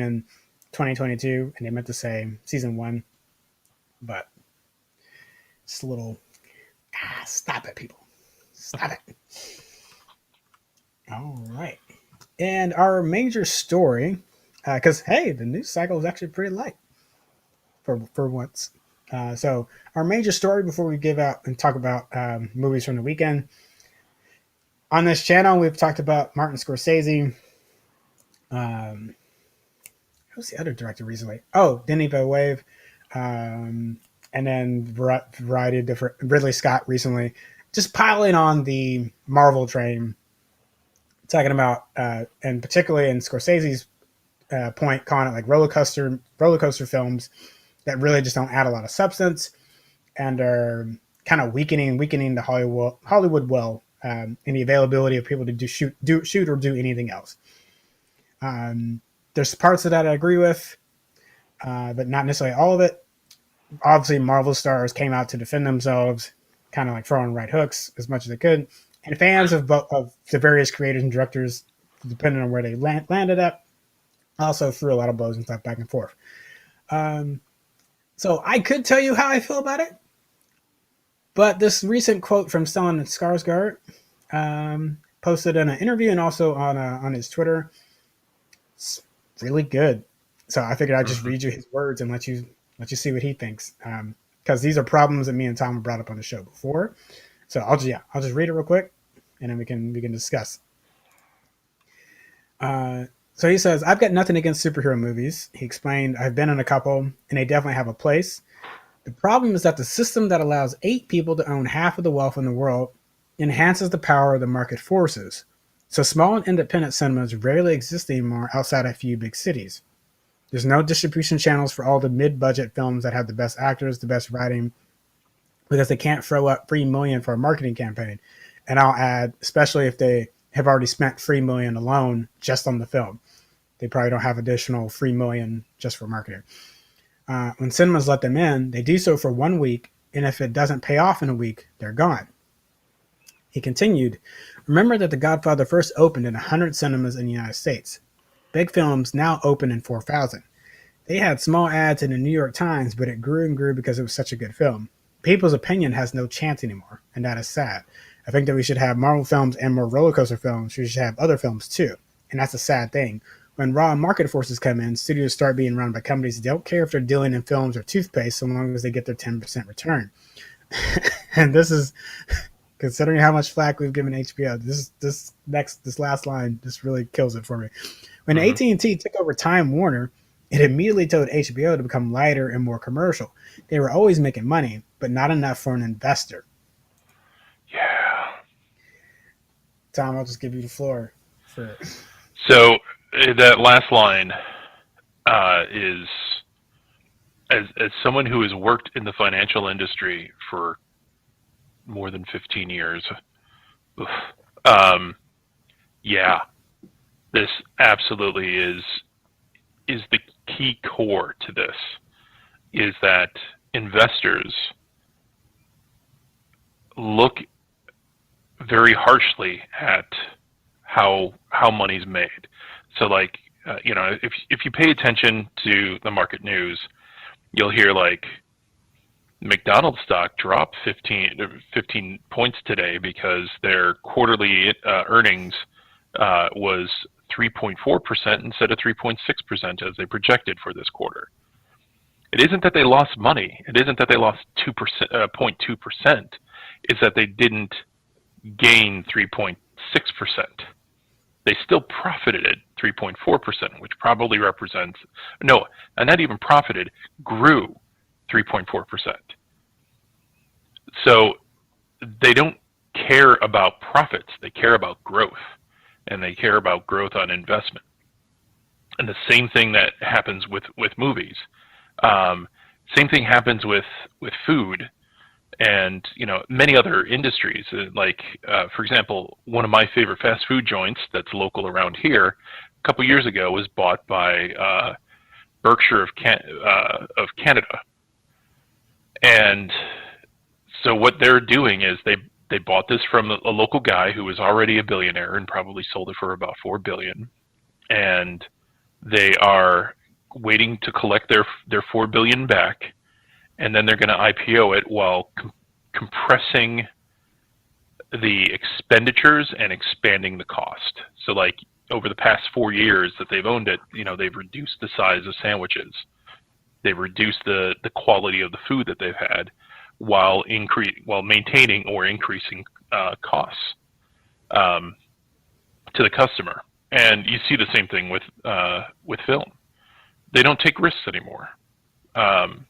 in 2022, and they meant to say season one. But it's a little. Stop it, people. Stop it. All right. And our major story, because, hey, the news cycle is actually pretty light for once. So our major story before we give out and talk about movies from the weekend. On this channel, we've talked about Martin Scorsese. Who's the other director recently? Oh, Denis Villeneuve. And then variety of different Ridley Scott recently. Just piling on the Marvel train, talking about, and particularly in Scorsese's point, calling it like roller coaster films that really just don't add a lot of substance and are kind of weakening the Hollywood well, and the availability of people to shoot or do anything else. There's parts of that I agree with, but not necessarily all of it. Obviously, Marvel stars came out to defend themselves, kind of like throwing right hooks as much as they could. And fans of the various creators and directors, depending on where they landed at, also threw a lot of blows and stuff back and forth. So I could tell you how I feel about it, but this recent quote from Stellan Skarsgård, posted in an interview and also on his Twitter, it's really good. So I figured I'd just read you his words and let you see what he thinks, because these are problems that me and Tom have brought up on the show before. So I'll just read it real quick, and then we can discuss. So he says, "I've got nothing against superhero movies." He explained, "I've been in a couple, and they definitely have a place. The problem is that the system that allows 8 people to own half of the wealth in the world enhances the power of the market forces. So small and independent cinemas rarely exist anymore outside a few big cities. There's no distribution channels for all the mid-budget films that have the best actors, the best writing, because they can't throw up $3 million for a marketing campaign. And I'll add, especially if they have already spent $3 million alone just on the film. They probably don't have additional $3 million just for marketing. When cinemas let them in, they do so for 1 week, and if it doesn't pay off in a week, they're gone." He continued, "Remember that The Godfather first opened in 100 cinemas in the United States. Big films now open in 4,000. They had small ads in the New York Times, but it grew and grew because it was such a good film. people's opinion has no chance anymore, and that is sad. I think that we should have Marvel films and more roller coaster films. We should have other films too, and that's a sad thing. When raw market forces come in, studios start being run by companies that don't care if they're dealing in films or toothpaste, so long as they get their 10% return. And this is considering how much flack we've given HBO. This last line just really kills it for me. When AT&T took over Time Warner, it immediately told HBO to become lighter and more commercial. They were always making money, but not enough for an investor. Yeah. Tom, I'll just give you the floor. So that last line is, as someone who has worked in the financial industry for more than 15 years, yeah, this absolutely is the key core to this, is that investors look very harshly at how money's made. So like, if you pay attention to the market news, you'll hear like McDonald's stock dropped 15 points today because their quarterly earnings was 3.4% instead of 3.6% as they projected for this quarter. It isn't that they lost money. It isn't that they lost 0.2%. It's that they didn't gain 3.6%. They still profited at 3.4%, which probably represents, no, and not even profited, grew 3.4%. So they don't care about profits. They care about growth, and they care about growth on investment. And the same thing that happens with movies. Same thing happens with food and, many other industries. Like, for example, one of my favorite fast food joints that's local around here, a couple years ago was bought by Berkshire of Canada. And so what they're doing is they bought this from a local guy who was already a billionaire and probably sold it for about $4 billion. And they are waiting to collect their $4 billion back, and then they're going to IPO it while compressing the expenditures and expanding the cost. So like over the past 4 years that they've owned it, they've reduced the size of sandwiches. They've reduced the quality of the food that they've had while maintaining or increasing costs to the customer. And you see the same thing with film. They don't take risks anymore. And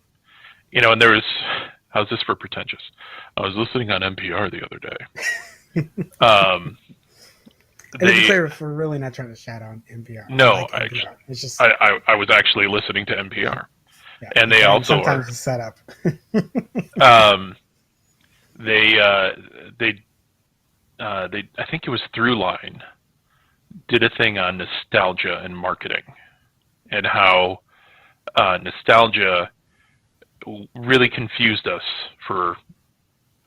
there was, how's this for pretentious? I was listening on NPR the other day. We're really not trying to shout on NPR. No, NPR. It's just I was actually listening to NPR. Yeah, and they also sometimes it's set up. They I think it was Throughline did a thing on nostalgia and marketing, and how nostalgia really confused us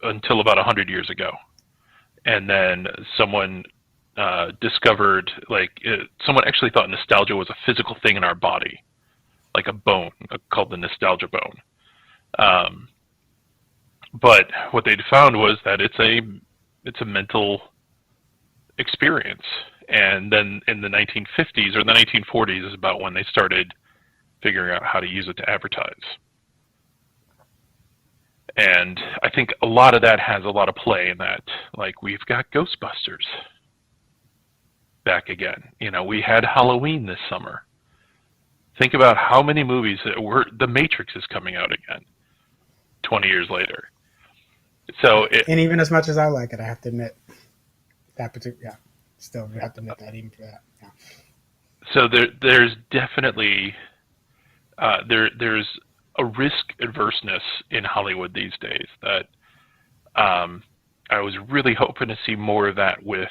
until about 100 years ago, and then someone discovered, someone actually thought nostalgia was a physical thing in our body, like a bone called the nostalgia bone. But what they found was that it's a mental experience. And then in the 1950s or the 1940s is about when they started figuring out how to use it to advertise. And I think a lot of that has a lot of play in that. Like, we've got Ghostbusters back again. We had Halloween this summer. Think about how many movies The Matrix is coming out again 20 years later. So and even as much as I like it, I have to admit still we have to admit that even for that. Yeah. So there's definitely there's a risk averseness in Hollywood these days that I was really hoping to see more of that with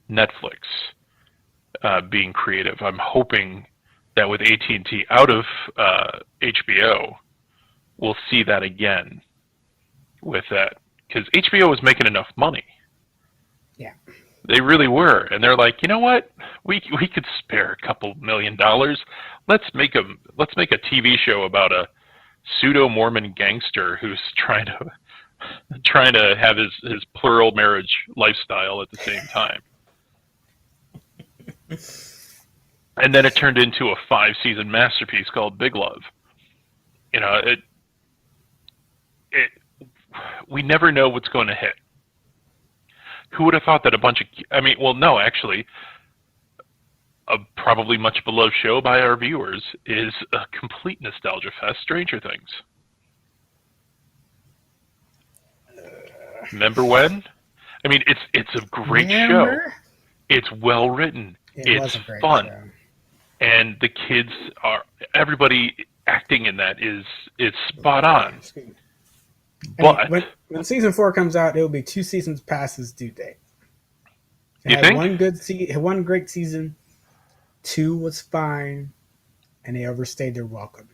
Netflix being creative. I'm hoping that with AT&T out of HBO, we'll see that again with that, because HBO was making enough money. Yeah, they really were, and they're like, you know what? We could spare a couple $1 million. Let's make a TV show about pseudo Mormon gangster who's trying to have his plural marriage lifestyle at the same time. And then it turned into a 5-season masterpiece called Big Love. You know, we never know what's going to hit. Who would have thought that a probably much beloved show by our viewers is a complete nostalgia fest, Stranger Things. Remember when? I mean, it's a great show. It's well written. It's fun. Show. And the kids everybody acting in that is spot on. But when season 4 comes out, it will be 2 seasons past its due date. It had think? one great season, 2 was fine, and they overstayed their welcome.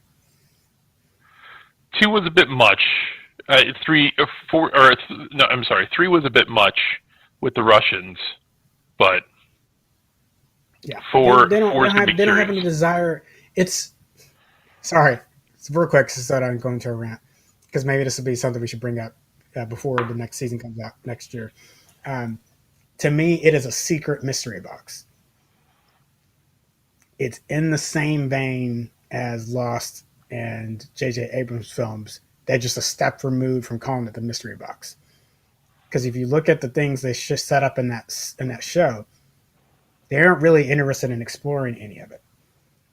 2 was a bit much. 3 was a bit much with the Russians, but yeah, 4 they don't have any desire. It's real quick so that I'm going to a rant, because maybe this will be something we should bring up before the next season comes out next year. To me, it is a secret mystery box. It's in the same vein as Lost and J.J. Abrams films. They're just a step removed from calling it the mystery box. Because if you look at the things they set up in that show, they aren't really interested in exploring any of it.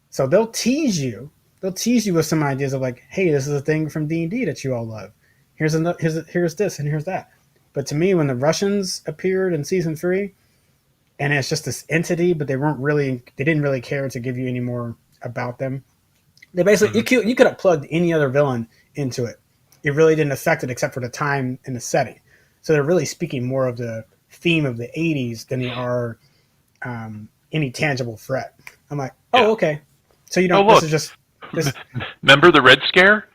So they'll tease you. They'll tease you with some ideas of like, hey, this is a thing from D&D that you all love. Here's this and here's that. But to me, when the Russians appeared in season 3, and it's just this entity, but they didn't really care to give you any more about them. They basically, you could have plugged any other villain into it. It really didn't affect it except for the time and the setting. So they're really speaking more of the theme of the 80s than they are any tangible threat. I'm like, okay. So you don't, this is just... Remember the Red Scare?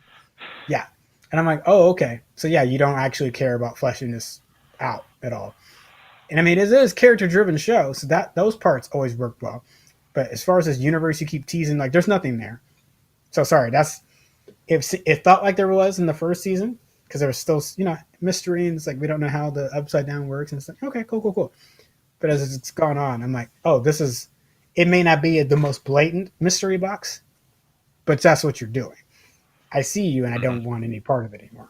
Yeah. And I'm like, okay. So yeah, you don't actually care about fleshing this out at all. And I mean, it is a character-driven show, so those parts always work well. But as far as this universe you keep teasing, like, there's nothing there. So sorry, it felt like there was in the first season, because there was still, mystery, and it's like we don't know how the Upside Down works, and it's like, okay, cool. But as it's gone on, I'm like, it may not be the most blatant mystery box, but that's what you're doing. I see you, and I don't want any part of it anymore.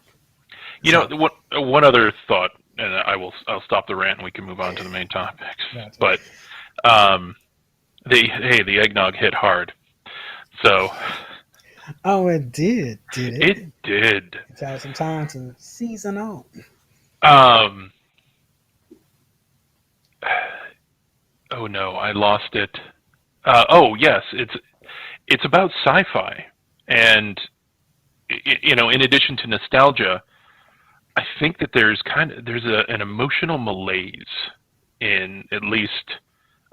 One other thought, and I'll stop the rant and we can move on to the main topics. But the eggnog hit hard. So. Oh, it did. Did it? It did. It's had some time to season on. Oh no, I lost it. Yes, it's about sci-fi, and in addition to nostalgia, I think that there's an emotional malaise in at least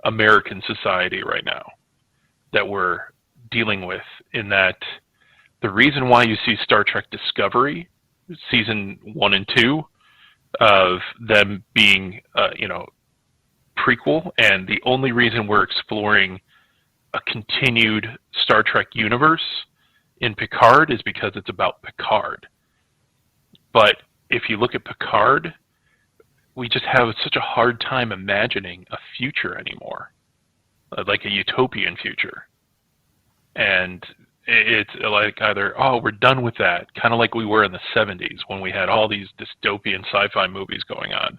American society right now that we're dealing with, in that the reason why you see Star Trek Discovery season 1 and 2 of them being prequel, and the only reason we're exploring a continued Star Trek universe in Picard is because it's about Picard. But if you look at Picard, we just have such a hard time imagining a future anymore, like a utopian future. And it's like either, we're done with that, kind of like we were in the 70s when we had all these dystopian sci-fi movies going on.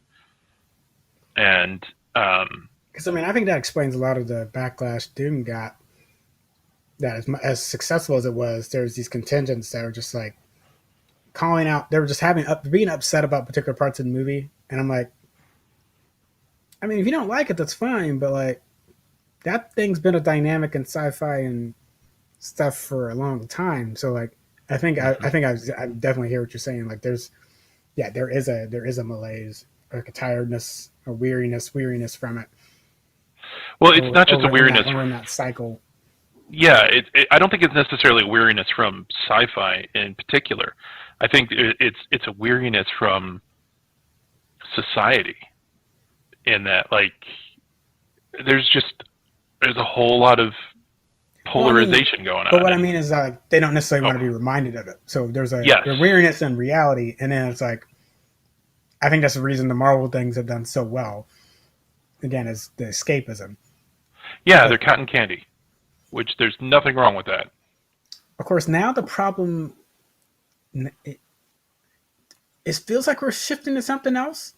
And because I think that explains a lot of the backlash Doom got. That as successful as it was, there's these contingents that were just like calling out. They were just being upset about particular parts of the movie, and I'm like, I mean, if you don't like it, that's fine. But like, that thing's been a dynamic in sci-fi and stuff for a long time. So like, I definitely hear what you're saying. Like, there is a malaise, like a tiredness, a weariness from it. Well, it's not just a weariness. We're in that cycle. Yeah, I don't think it's necessarily a weariness from sci-fi in particular. I think it's a weariness from society, in that, like, there's a whole lot of Well, I mean, polarization going but on. what I And mean is like they don't necessarily oh, want to be reminded of it. So there's a yes, the weariness in reality, and then it's like I think that's the reason the Marvel things have done so well. Again, is the escapism. yeah, they're But cotton candy, which there's nothing wrong with that. of course, now the problem it, it feels like we're shifting to something else,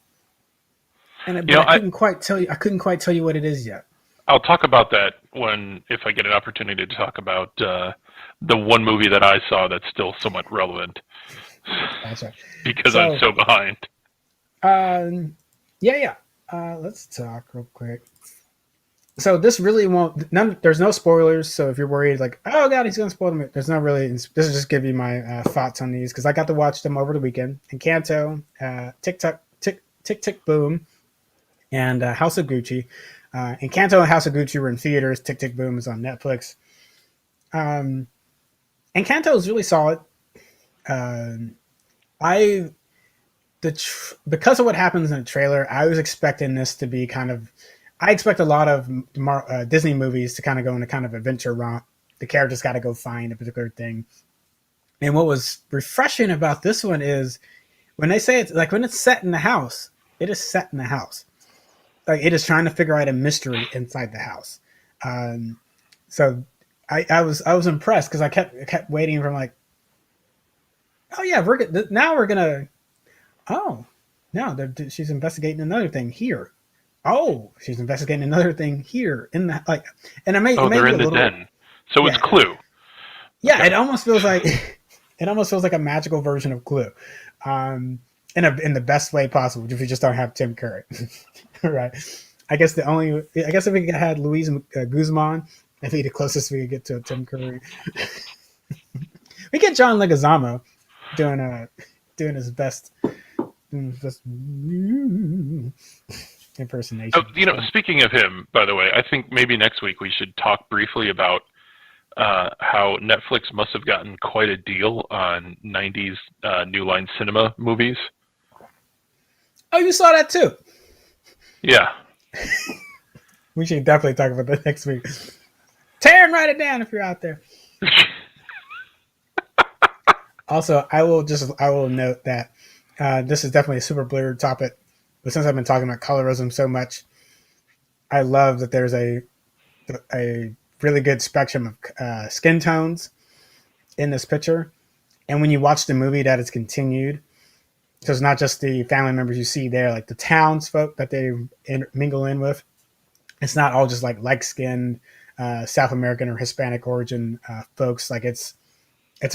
You but know, I couldn't quite tell you. I couldn't quite tell you what it is yet. I'll talk about that when if I get an opportunity to talk about the one movie that I saw that's still somewhat relevant Gotcha. because I'm So, so behind. yeah, yeah. Let's talk real quick. So this really won't. There's no spoilers. So if you're worried, like, oh god, he's gonna spoil them, there's not really. This is just give you my thoughts on these because I got to watch them over the weekend. Encanto, Tick Boom, and House of Gucci. Encanto and House of Gucci were in theaters. Tick Tick Boom is on Netflix. Um, Encanto is really solid. I because of what happens in the trailer, I was expecting this to be kind of. I expect a lot of Disney movies to kind of go into kind of adventure romp. The characters got to go find a particular thing. And what was refreshing about this one is when they say it's like when it's set in the house, it is set in the house. Like it is trying to figure out a mystery inside the house. Um, so I was impressed because I kept waiting for like, oh yeah, now we're gonna. Oh no, she's investigating another thing here. Oh, she's investigating another thing here in the like, and it Oh, may they're be a in the little, den, so it's yeah, Clue. yeah. Okay. It almost feels like it almost feels like a magical version of Clue, in the best way possible. If you just don't have Tim Curry, right? I guess if we had Luis Guzman, that'd be the closest we could get to a Tim Curry. We get John Leguizamo doing doing his best, just Oh, impersonation. you know, speaking of him, by the way, I think maybe next week we should talk briefly about how Netflix must have gotten quite a deal on '90s New Line Cinema movies. Oh, you saw that too. Yeah. We should definitely talk about that next week. Taryn, write it down if you're out there. Also, I will note that this is definitely a super blurred topic, but since I've been talking about colorism so much, I love that there's a really good spectrum of skin tones in this picture, and when you watch the movie, that is continued. So it's not just the family members you see there, like the townsfolk that they mingle in with. It's not all just like light skinned South American or Hispanic origin folks. Like it's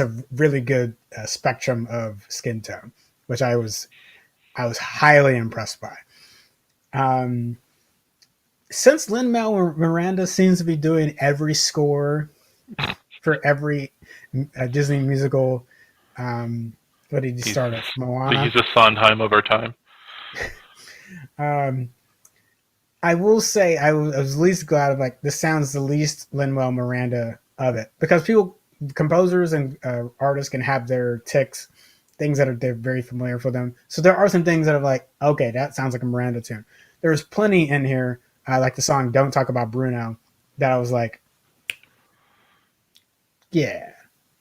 a really good spectrum of skin tone, which I was highly impressed by. Um, since Lin-Manuel Miranda seems to be doing every score for every Disney musical, what did he He's start at? he's Moana. a Sondheim of our time. Um, I will say I was least glad of like this sounds the least Lin-Manuel Miranda of it because composers and artists can have their ticks, things that they're very familiar for them. So there are some things that are like, okay, that sounds like a Miranda tune. There's plenty in here, like the song "Don't Talk About Bruno," that I was like, yeah,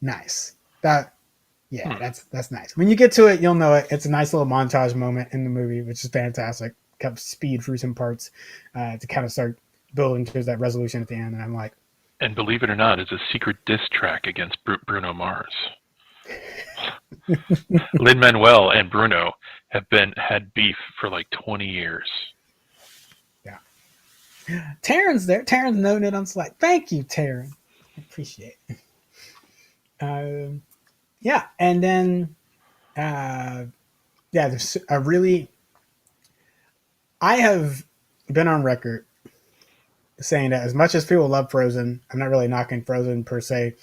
nice. Hmm. That's nice. When you get to it, you'll know it. It's a nice little montage moment in the movie, which is fantastic. Kept speed through some parts to kind of start building towards that resolution at the end, and I'm like, And believe it or not, it's a secret diss track against Bruno Mars. Lin-Manuel and Bruno have had beef for like 20 years. yeah. Taryn's there. Taryn's noting it on Slack. Thank you, Taryn. I appreciate it. Yeah, and then yeah, there's a really. I have been on record saying that as much as people love Frozen, I'm not really knocking Frozen per se.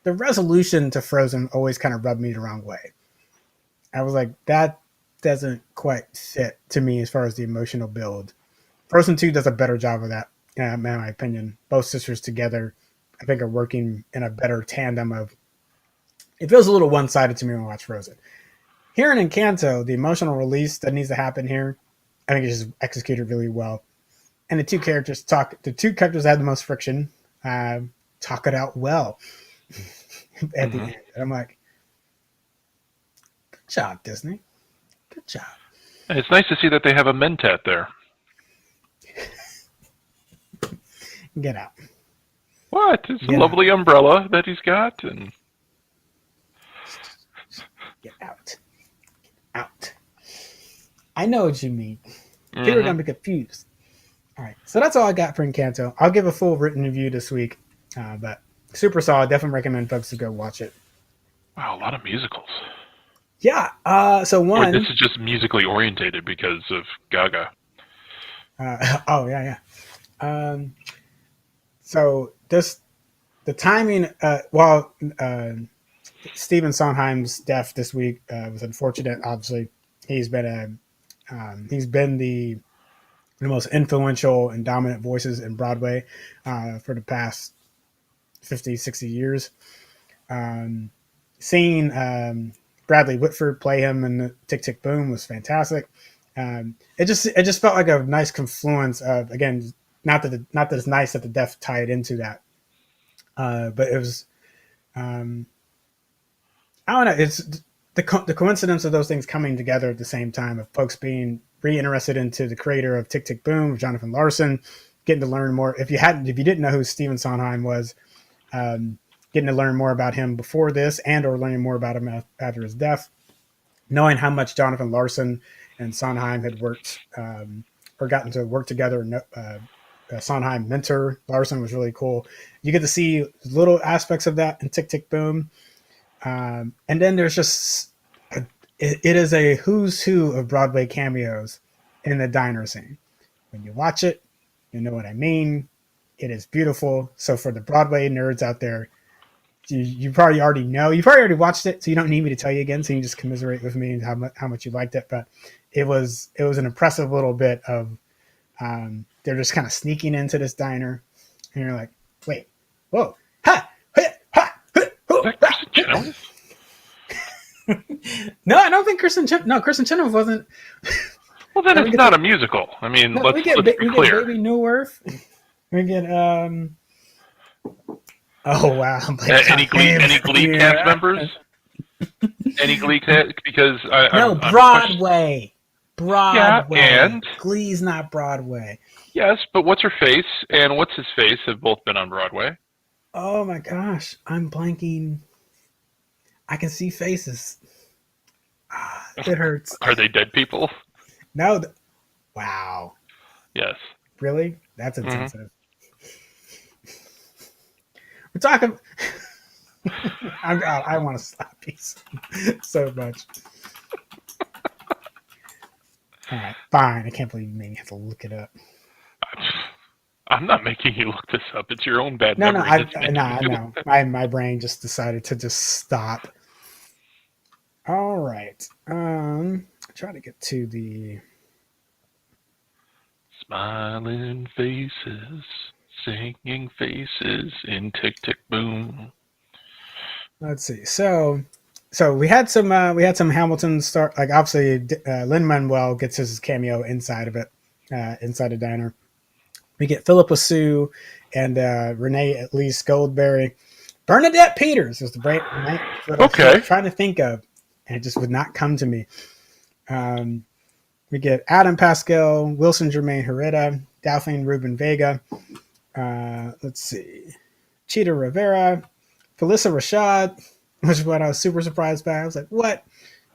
The resolution to Frozen always kind of rubbed me the wrong way. I was like, that doesn't quite fit to me as far as the emotional build. Frozen 2 does a better job of that, in my opinion. Both sisters together, I think, are working in a better tandem of. It feels a little one sided to me when I watch Frozen. Here in Encanto, the emotional release that needs to happen here, I think it's just executed really well. And the two characters have the most friction. talk it out well at the Hmm. end. And I'm like, good job, Disney. Good job. And it's nice to see that they have a Mentat there. Get out. What? It's a Get out. lovely umbrella that he's got, and Get out. Out. I know what you mean. People are hmm going to be confused. All right. So that's all I got for Encanto. I'll give a full written review this week. But super solid. Definitely recommend folks to go watch it. wow, a lot of musicals. Yeah. So Or one. this is just musically orientated because of Gaga. Oh, yeah, yeah. So this the timing. While Stephen Sondheim's death this week was unfortunate. Obviously, he's been the most influential and dominant voices in Broadway for the past 50, 60 years. Um, Seeing Bradley Whitford play him in the Tick Tick Boom was fantastic. It just felt like a nice confluence of, again, not that it's nice that the death tied into that, but it was um, I don't know. It's the coincidence of those things coming together at the same time, of folks being re-interested into the creator of Tick Tick Boom, Jonathan Larson, getting to learn more. If you didn't know who Stephen Sondheim was, um, getting to learn more about him before this, and or learning more about him after his death, knowing how much Jonathan Larson and Sondheim had worked or gotten to work together. Sondheim mentor Larson was really cool. You get to see little aspects of that in Tick Tick Boom. And then there's just it is a who's who of Broadway cameos in the diner scene. When you watch it, you know what I mean. It is beautiful. So for the Broadway nerds out there, you probably already know. You probably already watched it, so you don't need me to tell you again. So you can just commiserate with me and how much you liked it. But it was an impressive little bit of they're just kind of sneaking into this diner, and you're like, wait, whoa, ha, ha, ha, ha, Is that Kristen Chenoweth? No, I don't think Kristen Chenoweth wasn't. Well, then No, we it's get not a musical. I mean, no, let's we get be we get clear. Baby Newirth. We get oh wow, I'm like, Any Glee cast members? Any Glee cast? Because No, I'm Broadway. yeah, Broadway. and Glee's not Broadway. yes, but what's her face and what's his face have both been on Broadway. Oh my gosh, I'm blanking. I can see faces. It hurts. Are they dead people? No, wow. Yes. Really? That's Hmm. insensitive. We're talking. I want to slap you so much. All right, fine. I can't believe you made me have to look it up. I'm not making you look this up. It's your own bad No, memory that's making I you do know. it. My brain just decided to just stop. All right. Try to get to the. Smiling faces, singing faces in Tick Tick Boom. Let's see. So we had some Hamilton start, like obviously Lin Manuel gets his cameo inside of it, inside the diner. We get Philippa Sue and Renee Elise Goldberry. Bernadette Peters is the brain what I was Okay. trying to think of, and it just would not come to me. Um, we get Adam Pascal, Wilson Germain Herrera, Daphne Ruben Vega. Let's see, Cheetah Rivera, Felissa Rashad, which is what I was super surprised by. I was like, what?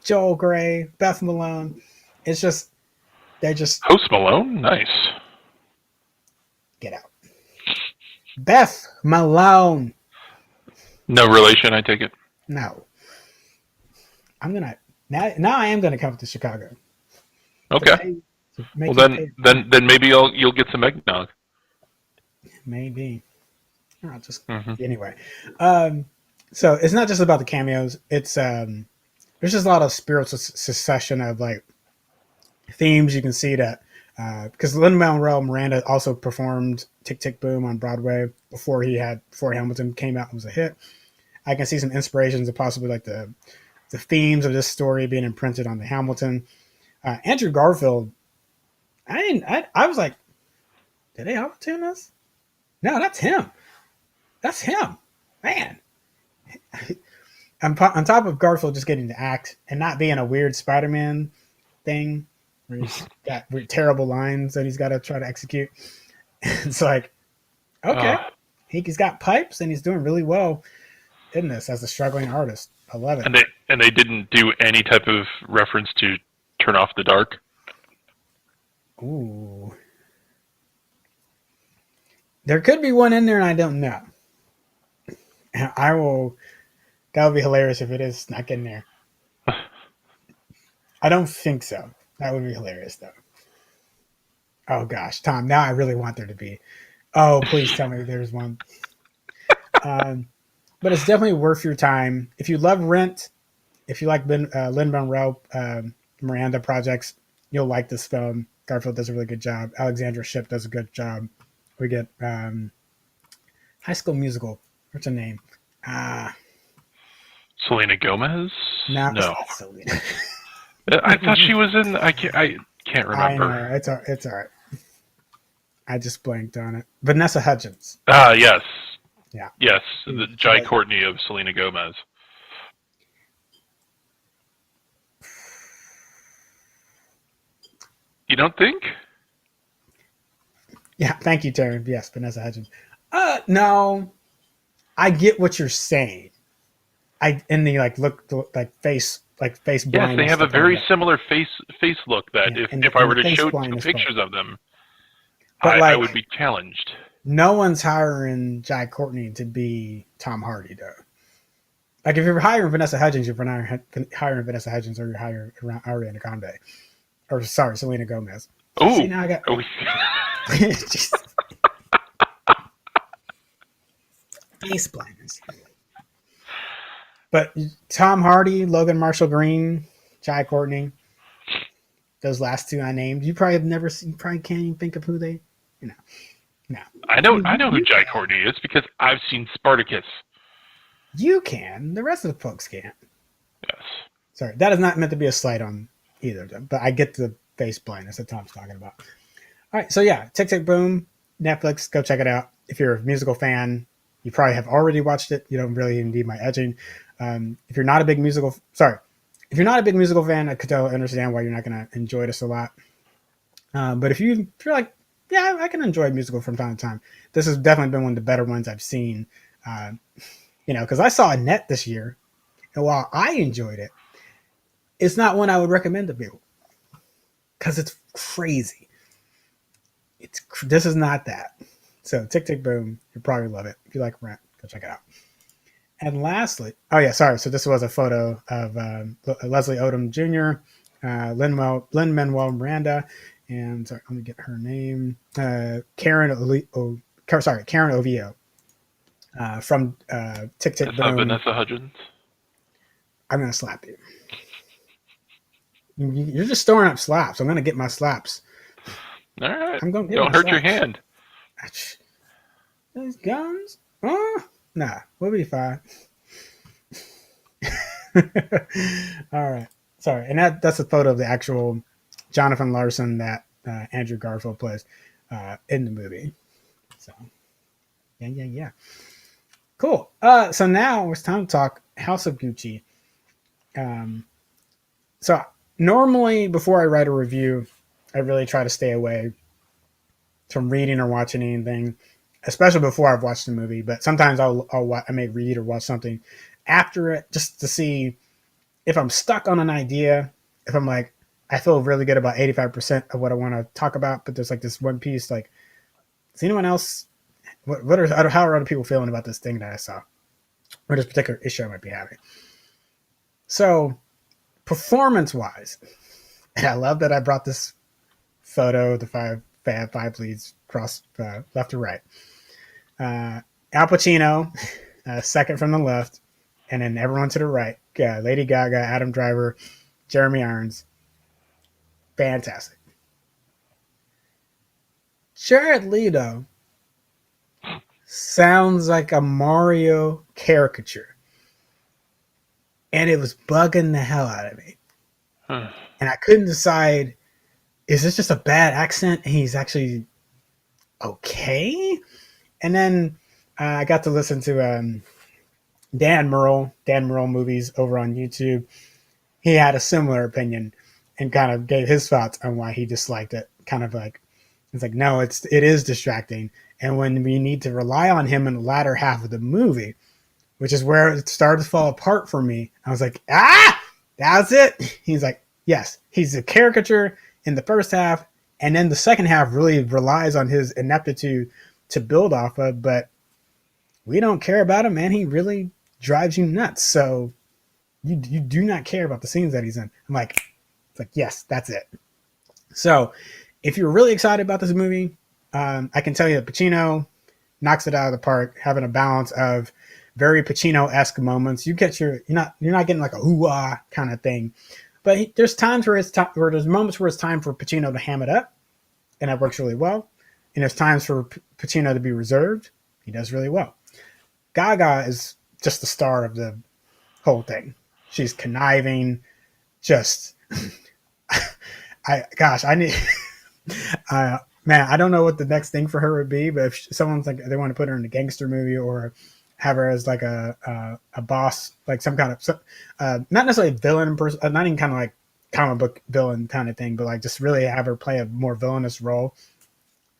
Joel Gray, Beth Malone. It's just, they just Post Malone? Nice. get out. Beth Malone. No relation, I take it. No. I'm going to, now I am going to come to Chicago. Okay. To make Well, you pay. then maybe you'll get some eggnog. Maybe. I'll just, Hmm. anyway. So it's not just about the cameos. It's, there's just a lot of spiritual succession of like themes. You can see that because Lin-Manuel Miranda also performed Tick Tick Boom on Broadway before Hamilton came out and was a hit. I can see some inspirations of possibly like the themes of this story being imprinted on the Hamilton. Andrew Garfield, I was like, did they auto-tune this? No, that's him. That's him, man. On top of Garfield just getting to act and not being a weird Spider-Man thing where he's got terrible lines that he's got to try to execute. It's like, okay, he's got pipes and he's doing really well in this as a struggling artist. I love it. And they didn't do any type of reference to Turn Off the Dark. Ooh, there could be one in there, and I don't know. I will. That would be hilarious if it is snuck in there. I don't think so. That would be hilarious, though. Oh gosh, Tom. Now I really want there to be. Oh, please tell me there's one. But it's definitely worth your time if you love Rent. If you like Lin-Manuel Miranda projects, you'll like this film. Garfield does a really good job. Alexandra Shipp does a good job. We get High School Musical. What's her name? Selena Gomez? No. No. It's not Selena. I thought she was in. I can't remember. I know. It's all right. I just blanked on it. Vanessa Hudgens. Yes. Yeah. Yes, the Jai Courtney of Selena Gomez. You don't think? Yeah, thank you, Taryn. Yes, Vanessa Hudgens. No, I get what you're saying. And they look face blindness. Yes, they have a very similar face look that if I were to show two pictures of them, I would be challenged. No one's hiring Jai Courtney to be Tom Hardy, though. Like, if you're hiring Vanessa Hudgens, you're hiring Vanessa Hudgens, or you're hiring Ariana Grande. Or, sorry, Selena Gomez. Oh, see, now I got... face blindness. But Tom Hardy, Logan Marshall Green, Jai Courtney, those last two I named, you probably have never seen, you probably can't even think of who they, No. I know who Jai Courtney is because I've seen Spartacus. You can. The rest of the folks can't. Yes. Sorry, that is not meant to be a slight on either of them, but I get the face blindness that Tom's talking about. All right, so yeah, Tick Tick Boom, Netflix, go check it out. If you're a musical fan, you probably have already watched it. You don't really need my edging. If you're not a big musical fan, I could totally understand why you're not going to enjoy this a lot. But if you're like, yeah, I can enjoy musical from time to time, this has definitely been one of the better ones I've seen. Because I saw Annette this year, and while I enjoyed it, it's not one I would recommend to people because it's crazy. This is not that. So Tick Tick Boom, you'll probably love it. If you like Rent, go check it out. And lastly, so this was a photo of Leslie Odom Jr., Lin-Manuel Miranda, and sorry, let me get her name, Karen Ovio from Tick Tick Boom. Vanessa Hudgens. I'm gonna slap you. You're just storing up slaps. I'm gonna get my slaps. All right. Don't hurt your hand. Those guns? Nah, we'll be fine. All right. Sorry. And that's a photo of the actual Jonathan Larson that Andrew Garfield plays in the movie. So, yeah. Cool. So now it's time to talk House of Gucci. So normally before I write a review, I really try to stay away from reading or watching anything, especially before I've watched the movie. But sometimes I may read or watch something after it just to see if I'm stuck on an idea. If I'm like, I feel really good about 85% of what I want to talk about, but there's like this one piece, like, is anyone else, how are other people feeling about this thing that I saw, or this particular issue I might be having? So performance-wise, and I love that I brought this photo of the five leads across left to right. Al Pacino, second from the left, and then everyone to the right. Lady Gaga, Adam Driver, Jeremy Irons. Fantastic. Jared Leto sounds like a Mario caricature. And it was bugging the hell out of me. And I couldn't decide, is this just a bad accent and he's actually okay? And then I got to listen to Dan Murrell movies over on YouTube. He had a similar opinion and kind of gave his thoughts on why he disliked it. Kind of like, it's like, no, it is distracting. And when we need to rely on him in the latter half of the movie, which is where it started to fall apart for me, I was like, that's it. He's like, yes, he's a caricature in the first half, and then the second half really relies on his ineptitude to build off of, but we don't care about him, man. He really drives you nuts. So you do not care about the scenes that he's in. I'm like, it's like, yes, that's it. So if you're really excited about this movie, I can tell you that Pacino knocks it out of the park, having a balance of very Pacino-esque moments. You're not getting like a hoo-ah kind of thing, but there's times where there's moments where it's time for Pacino to ham it up, and that works really well. And there's times for Pacino to be reserved. He does really well. Gaga is just the star of the whole thing. She's conniving, just I need man, I don't know what the next thing for her would be, but if someone's like they want to put her in a gangster movie or have her as like a boss, like some kind of not necessarily a villain person, not even kind of like comic book villain kind of thing, but like just really have her play a more villainous role,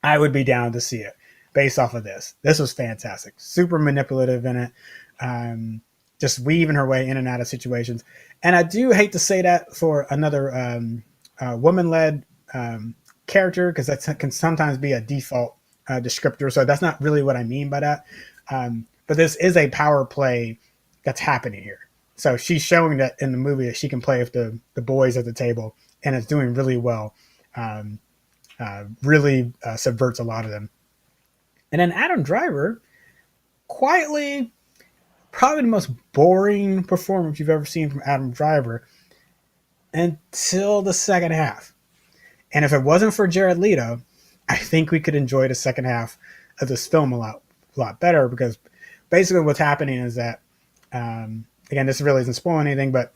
I would be down to see it based off of this. This was fantastic, super manipulative in it, just weaving her way in and out of situations. And I do hate to say that for another woman-led character, because that can sometimes be a default descriptor. So that's not really what I mean by that. But this is a power play that's happening here. So she's showing that in the movie that she can play with the boys at the table, and it's doing really well. Really subverts a lot of them. And then Adam Driver, quietly, probably the most boring performance you've ever seen from Adam Driver until the second half. And if it wasn't for Jared Leto, I think we could enjoy the second half of this film a lot better, because basically what's happening is that, again, this really isn't spoiling anything, but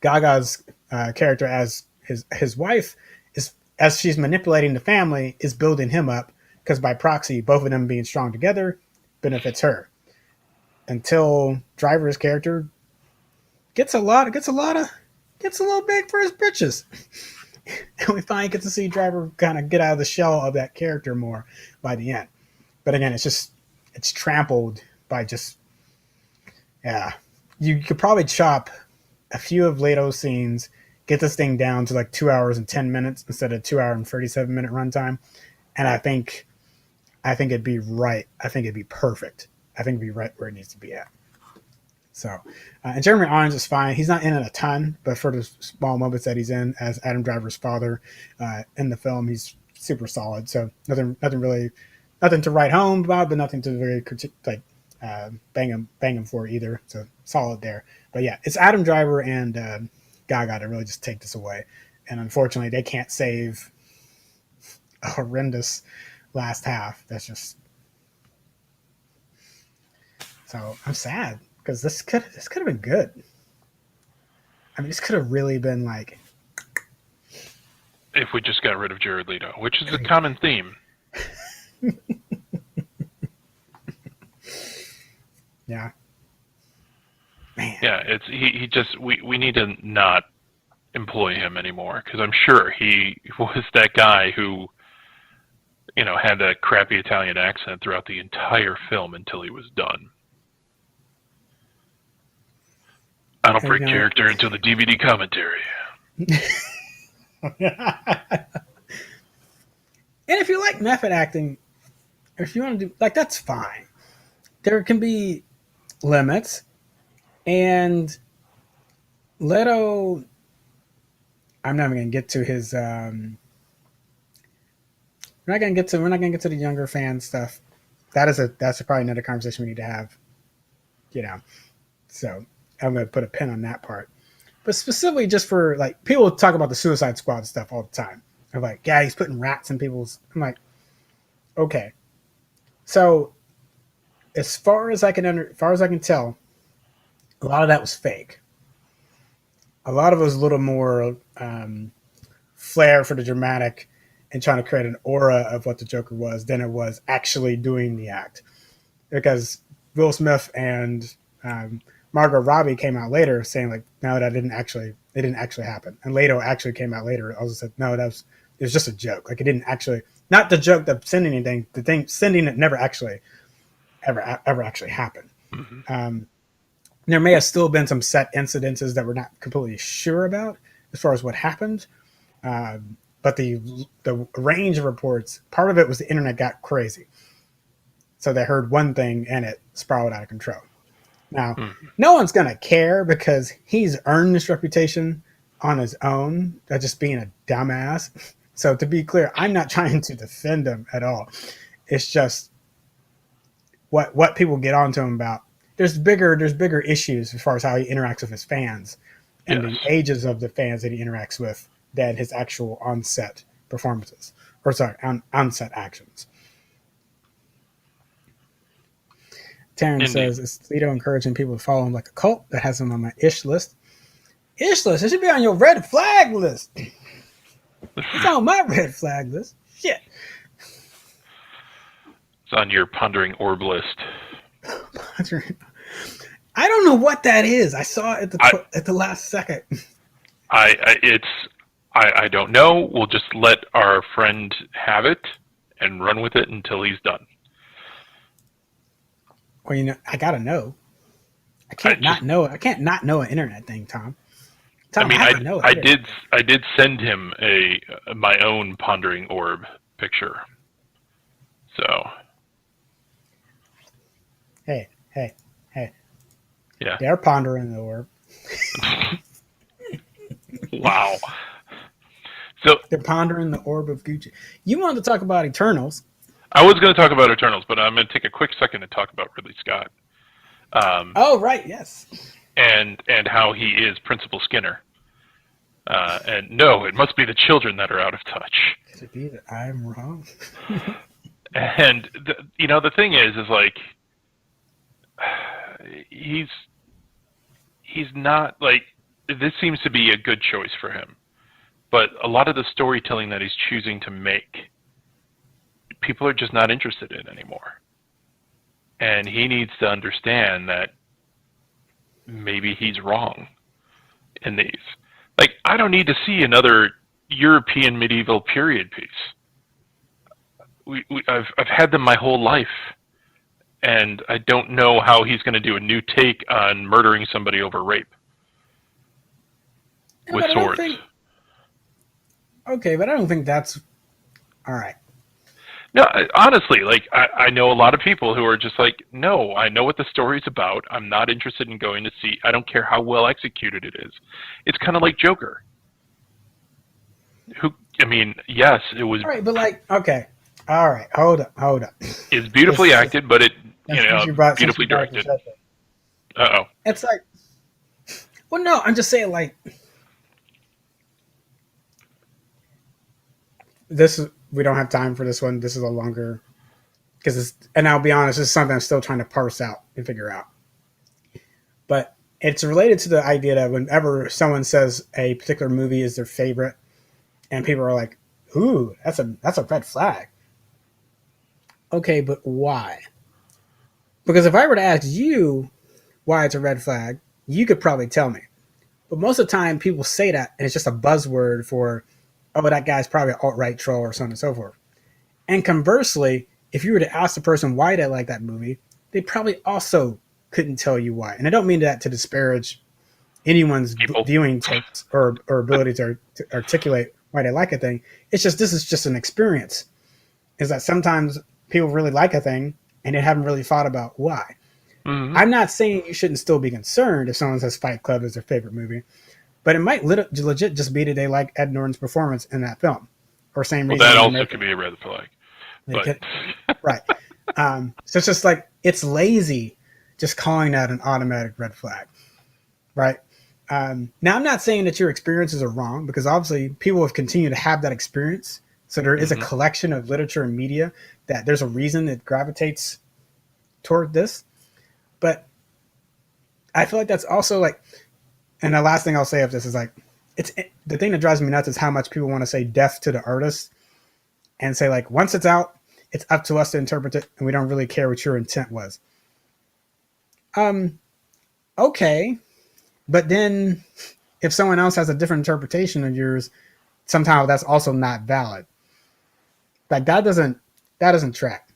Gaga's character as his wife is, as she's manipulating the family, is building him up, because by proxy, both of them being strong together benefits her. Until Driver's character gets a little big for his britches. And we finally get to see Driver kind of get out of the shell of that character more by the end. But again, it's trampled by just, yeah. You could probably chop a few of Leto's scenes, get this thing down to like 2 hours and 10 minutes instead of 2 hour and 37-minute runtime. And I think it'd be right. I think it'd be perfect. I think it'd be right where it needs to be at. So, and Jeremy Irons is fine. He's not in it a ton, but for the small moments that he's in as Adam Driver's father in the film, he's super solid. So nothing to write home about, but nothing to really bang him for either. So solid there. But yeah, it's Adam Driver and Gaga to really just take this away. And unfortunately, they can't save a horrendous last half. That's just, so I'm sad. Because this could have been good. I mean, this could have really been like, if we just got rid of Jared Leto, which is a common theme. Yeah. Man. Yeah, it's he just we need to not employ him anymore, because I'm sure he was that guy who, had that crappy Italian accent throughout the entire film until he was done. I don't break character until the DVD commentary. And if you like method acting, or if you want to do, like, that's fine. There can be limits. And Leto, I'm not even going to get to his, we're not going to get to the younger fan stuff. That's probably another conversation we need to have, so I'm going to put a pin on that part. But specifically just for, like, people talk about the Suicide Squad stuff all the time. They're like, yeah, he's putting rats in people's... I'm like, okay. So, as far as I can tell, a lot of that was fake. A lot of it was a little more flair for the dramatic and trying to create an aura of what the Joker was than it was actually doing the act. because Will Smith and Margot Robbie came out later saying like, no, it didn't actually happen. And Leto actually came out later. Also said, no, it was just a joke. Like it didn't actually, not the joke of sending anything. The thing sending it never actually ever actually happened. Mm-hmm. There may have still been some set incidences that we're not completely sure about as far as what happened. But the range of reports, part of it was the internet got crazy. So they heard one thing and it spiraled out of control. Now, no one's going to care because he's earned this reputation on his own of just being a dumbass. So to be clear, I'm not trying to defend him at all. It's just what people get onto him about. There's bigger issues as far as how he interacts with his fans and the ages of the fans that he interacts with than his actual on-set performances. Or sorry, on-set actions. Taryn says, is Leto encouraging people to follow him like a cult? That has him on my ish list. Ish list? It should be on your red flag list. It's on my red flag list. Shit. It's on your pondering orb list. I don't know what that is. I saw it at the last second. I don't know. We'll just let our friend have it and run with it until he's done. Well, I gotta know. I can't not know an internet thing, Tom. I mean, I did send him my own pondering orb picture. So. Hey. Yeah. They're pondering the orb. Wow. So they're pondering the orb of Gucci. You wanted to talk about Eternals. I was going to talk about Eternals, but I'm going to take a quick second to talk about Ridley Scott. Oh, right, yes. And how he is Principal Skinner. And no, it must be the children that are out of touch. Could it be that I'm wrong? And, the thing is like, he's not, like, this seems to be a good choice for him. But a lot of the storytelling that he's choosing to make, people are just not interested in anymore. And he needs to understand that maybe he's wrong in these. Like, I don't need to see another European medieval period piece. I've had them my whole life. And I don't know how he's going to do a new take on murdering somebody over rape with swords. Okay, but I don't think that's all right. No, honestly, like, I know a lot of people who are just like, no, I know what the story's about. I'm not interested in going to see. I don't care how well executed it is. It's kind of like Joker. Yes, it was. All right, but like, okay. All right, hold up. It's beautifully acted, but beautifully directed. Uh-oh. It's like, well, no, I'm just saying, like, we don't have time for this one. This is a longer, and I'll be honest, this is something I'm still trying to parse out and figure out. But it's related to the idea that whenever someone says a particular movie is their favorite, and people are like, "Ooh, that's a red flag." Okay, but why? Because if I were to ask you why it's a red flag, you could probably tell me. But most of the time, people say that, and it's just a buzzword for, oh, that guy's probably an alt-right troll or so on and so forth. And conversely, if you were to ask the person why they like that movie, they probably also couldn't tell you why. And I don't mean that to disparage anyone's viewing takes or ability to articulate why they like a thing. It's just, this is just an experience. Is that sometimes people really like a thing and they haven't really thought about why. Mm-hmm. I'm not saying you shouldn't still be concerned if someone says Fight Club is their favorite movie, but it might legit just be that they like Ed Norton's performance in that film, or same reason. That also could be a red flag. Right. So it's just like, it's lazy just calling that an automatic red flag, right? Now, I'm not saying that your experiences are wrong, because obviously people have continued to have that experience. So there is a collection of literature and media that there's a reason it gravitates toward this. But I feel like that's also like, and the last thing I'll say of this is like, the thing that drives me nuts is how much people want to say death to the artist and say like, once it's out, it's up to us to interpret it, and we don't really care what your intent was. Okay, but then if someone else has a different interpretation of yours, somehow that's also not valid. Like that doesn't track.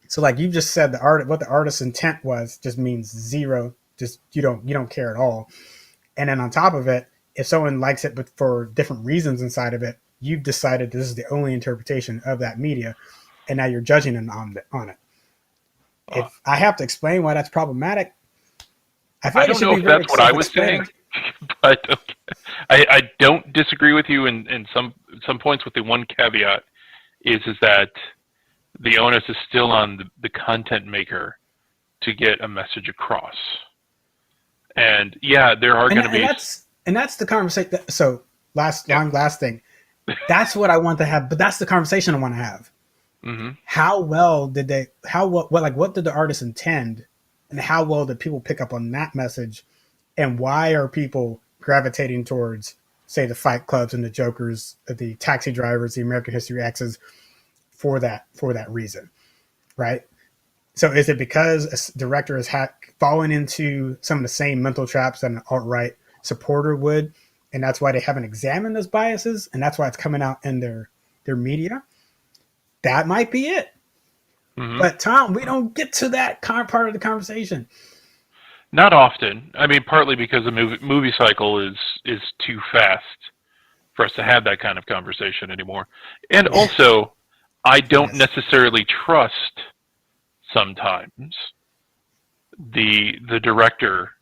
So like you just said, what the artist's intent was just means zero. Just you don't care at all. And then on top of it, if someone likes it but for different reasons inside of it, you've decided this is the only interpretation of that media, and now you're judging them on it. If I have to explain why that's problematic, I feel I like it don't should know be if very that's what I was saying, but okay. I don't disagree with you in some points. With the one caveat is that the onus is still on the content maker to get a message across. And yeah, there are going to be, and that's the conversation. So last thing, that's what I want to have, but that's the conversation I want to have. Mm-hmm. How well did they? What did the artist intend, and how well did people pick up on that message, and why are people gravitating towards, say, the Fight Clubs and the Jokers, the Taxi Drivers, the American History X's for that reason, right? So is it because a director has fallen into some of the same mental traps that an alt-right supporter would, and that's why they haven't examined those biases, and that's why it's coming out in their media? That might be it. Mm-hmm. But Tom, we don't get to that part of the conversation. Not often. I mean, partly because the movie cycle is too fast for us to have that kind of conversation anymore, and also I don't necessarily trust sometimes the director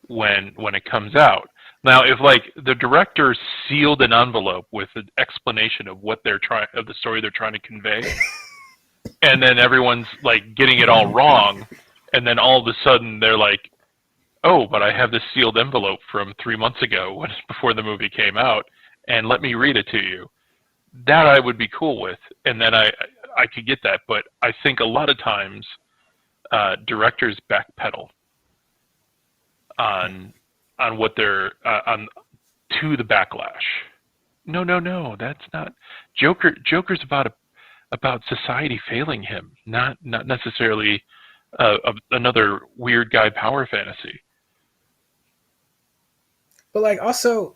when it comes out. Now, if like the director sealed an envelope with an explanation of what they're of the story they're trying to convey, and then everyone's like getting it all wrong, and then all of a sudden they're like, "Oh, but I have this sealed envelope from 3 months ago before the movie came out, and let me read it to you." That I would be cool with, and then I could get that. But I think a lot of times directors backpedal on what they're on to the backlash. No, that's not Joker's about society failing him, not necessarily another weird guy power fantasy. But like also,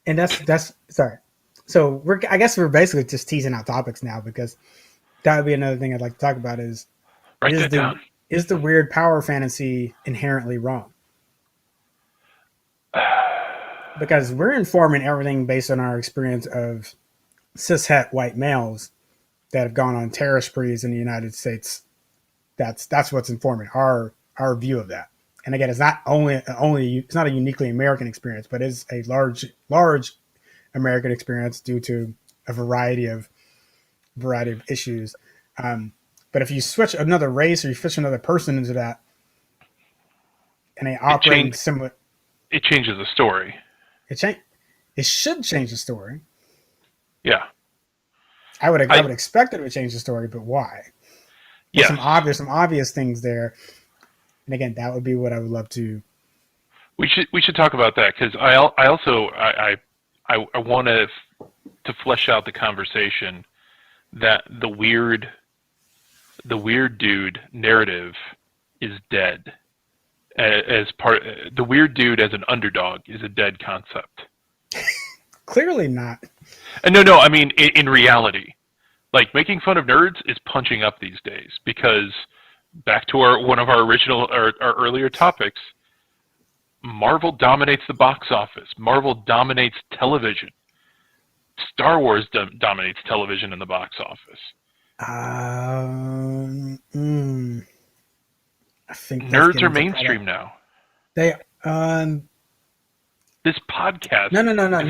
and that's sorry. So I guess we're basically just teasing out topics now, because that would be another thing I'd like to talk about is is the weird power fantasy inherently wrong? Because we're informing everything based on our experience of cishet white males that have gone on terror sprees in the United States. That's what's informing our view of that. And again, it's not it's not a uniquely American experience, but it's a large American experience due to a variety of issues. But if you switch another race or you switch another person into that, and they operate similar, it changes the story. It should change the story. Yeah, I would expect it to change the story, but why? There's some obvious things there, and again, that would be what I would love to. We should talk about that, because I also want to flesh out the conversation that the weird dude narrative is dead. The weird dude as an underdog is a dead concept. Clearly not. No. I mean, in reality, like making fun of nerds is punching up these days, because back to one of our earlier topics, Marvel dominates the box office. Marvel dominates television. Star Wars dominates television in the box office. I think nerds are mainstream now. They this podcast. No.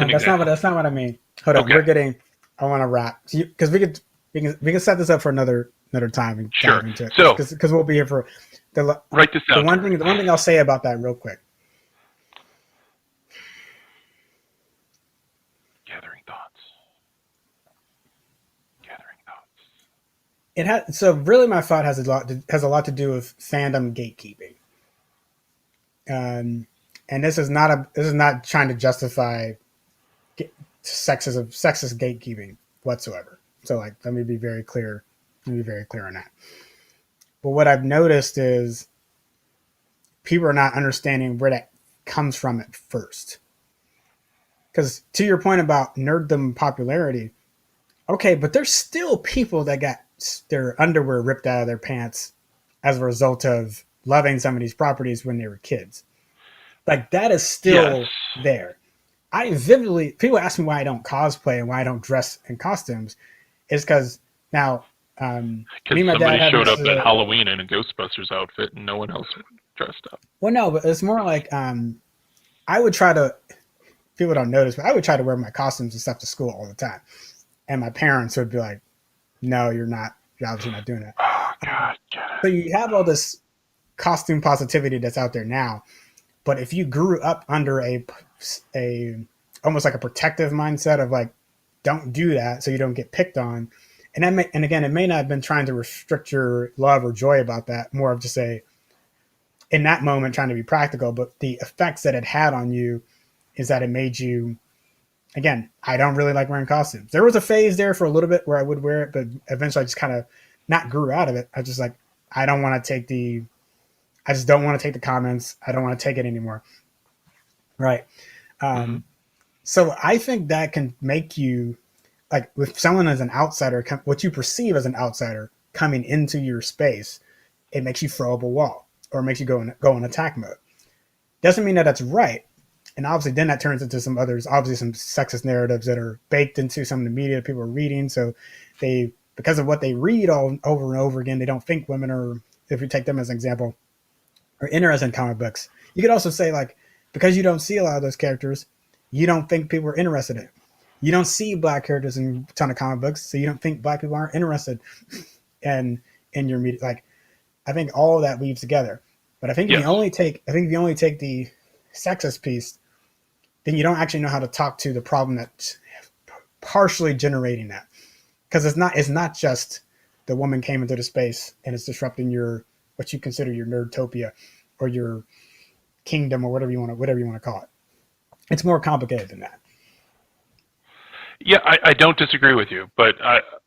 That's not what I mean. Hold on, I want to wrap, because we can set this up for another time and dive into it. So because we'll be here for write this down. The one thing I'll say about that real quick. Gathering thoughts. So really, my thought has a lot to do with fandom gatekeeping. And this is not trying to justify sexist gatekeeping whatsoever. So like, let me be very clear. Let me be very clear on that. But what I've noticed is people are not understanding where that comes from at first. Because to your point about nerddom popularity, okay, but there's still people that got their underwear ripped out of their pants as a result of loving some of these properties when they were kids. Like that is still there. I vividly, people ask me why I don't cosplay and why I don't dress in costumes. Is because now me and my somebody dad showed this, up at Halloween in a Ghostbusters outfit and no one else dressed up. well, no, but it's more like I would try to. People don't notice, but I would try to wear my costumes and stuff to school all the time, and my parents would be like, "No, you're not. You're obviously not doing that." Oh God! So you have all this costume positivity that's out there now, but if you grew up under a almost like a protective mindset of like, don't do that so you don't get picked on, and that may, and again, it may not have been trying to restrict your love or joy about that, more of just a in that moment trying to be practical, but the effects that it had on you is that it made you, again, I don't really like wearing costumes. There was a phase there for a little bit where I would wear it, but eventually I just kind of not grew out of it. I just like, I don't want to take I just don't want to take the comments. I don't want to take it anymore. Right. So I think that can make you, like with someone as an outsider, what you perceive as an outsider coming into your space, it makes you throw up a wall or it makes you go in attack mode. Doesn't mean that that's right. And obviously then that turns into some others, obviously some sexist narratives that are baked into some of the media that people are reading. So they, because of what they read all over and over again, they don't think women are, if you take them as an example, are interested in comic books. You could also say like, because you don't see a lot of those characters, you don't think people are interested in it. You don't see black characters in a ton of comic books, so you don't think black people aren't interested in your media. Like, I think all of that weaves together. But I think if you only take the sexist piece, then you don't actually know how to talk to the problem that's partially generating that. Because it's not just the woman came into the space and it's disrupting your what you consider your nerdtopia or your kingdom or whatever you want to call it. It's more complicated than that. Yeah, I don't disagree with you, but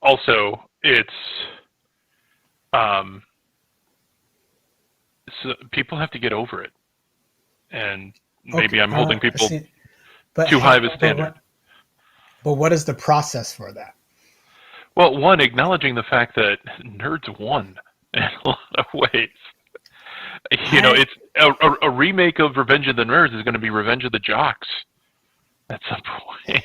also it's so people have to get over it, and maybe I'm holding people too high of a standard. But what is the process for that? Well, one, acknowledging the fact that nerds won in a lot of ways. You know, it's a remake of Revenge of the Nerds is going to be Revenge of the Jocks at some point.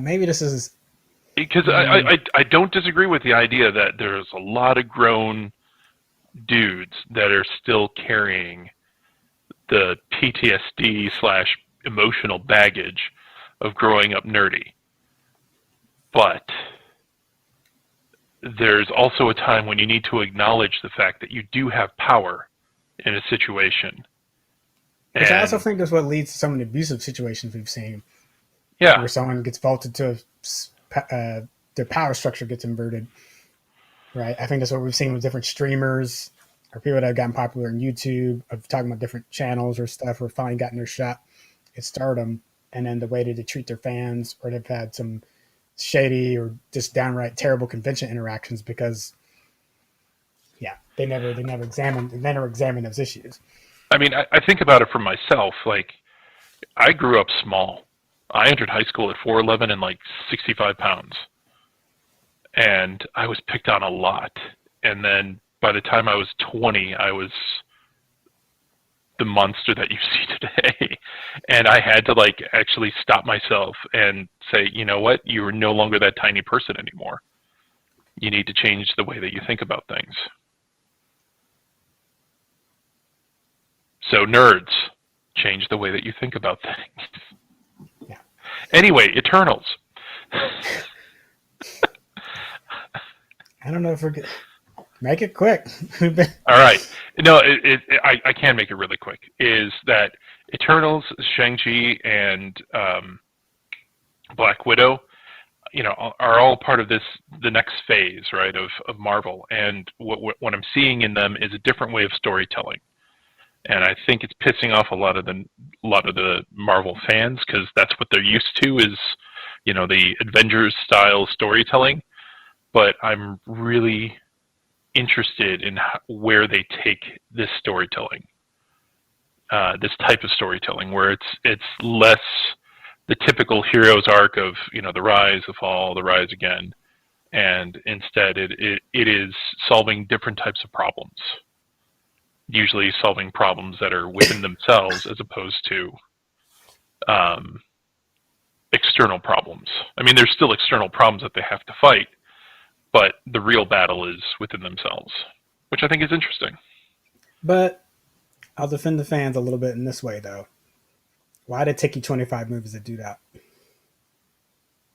Maybe this is because I don't disagree with the idea that there's a lot of grown dudes that are still carrying the PTSD / emotional baggage of growing up nerdy. But there's also a time when you need to acknowledge the fact that you do have power in a situation. Which I also think is what leads to some of the abusive situations we've seen. Yeah. Where someone gets vaulted to their power structure gets inverted. Right? I think that's what we've seen with different streamers or people that have gotten popular on YouTube of talking about different channels or stuff or finally gotten their shot at stardom, and then the way that they treat their fans, or they've had some shady or just downright terrible convention interactions because they never examined those issues. I mean, I think about it for myself. Like, I grew up small. I entered high school at 4'11" and like 65 pounds. And I was picked on a lot. And then by the time I was 20, I was the monster that you see today. And I had to like actually stop myself and say, you know what? You're no longer that tiny person anymore. You need to change the way that you think about things. So nerds, change the way that you think about things. Yeah. Anyway, Eternals. I don't know if we're good. Make it quick. All right. No, I can make it really quick. Is that Eternals, Shang-Chi, and Black Widow, you know, are all part of the next phase, right, of Marvel. And what I'm seeing in them is a different way of storytelling. and I think it's pissing off a lot of the Marvel fans because that's what they're used to is, the Avengers style storytelling. But I'm really interested in where they take this storytelling, this type of storytelling, where it's less the typical hero's arc of the rise, the fall, the rise again, and instead it is solving different types of problems. Usually solving problems that are within themselves as opposed to external problems. I mean, there's still external problems that they have to fight, but the real battle is within themselves, which I think is interesting. But I'll defend the fans a little bit in this way, though. Why did it take you 25 movies to do that?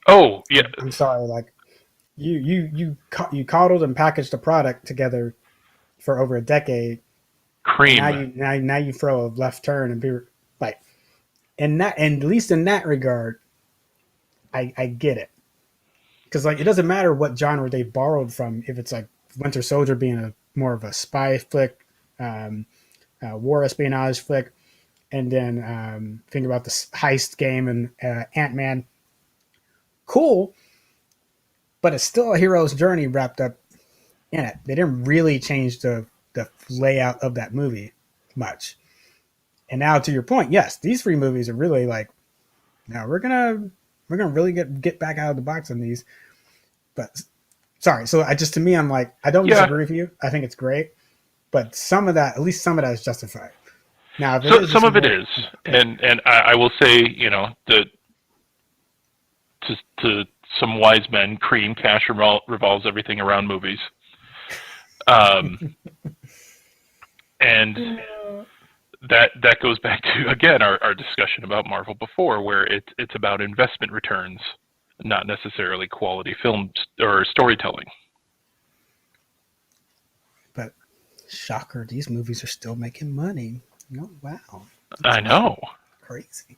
Oh, yeah. I'm sorry, like you coddled and packaged a product together for over a decade. Cream. Now you throw a left turn and be like, and at least in that regard, I get it, because like it doesn't matter what genre they borrowed from. If it's like Winter Soldier being a more of a spy flick, war espionage flick, and then think about the heist game and Ant-Man. Cool, but it's still a hero's journey wrapped up in it. They didn't really change the layout of that movie much. And now to your point, yes, these three movies are really like, now we're gonna really get back out of the box on these. But sorry, so to me, I'm like, I don't disagree with you. I think it's great, but some of that, at least some of that, is justified. Now, if some of it is, and I will say, that to some wise men, cream cash revolves everything around movies, and that goes back to again our discussion about Marvel before, where it's about investment returns, not necessarily quality films or storytelling. But shocker, these movies are still making money. Oh, wow. I know. Crazy.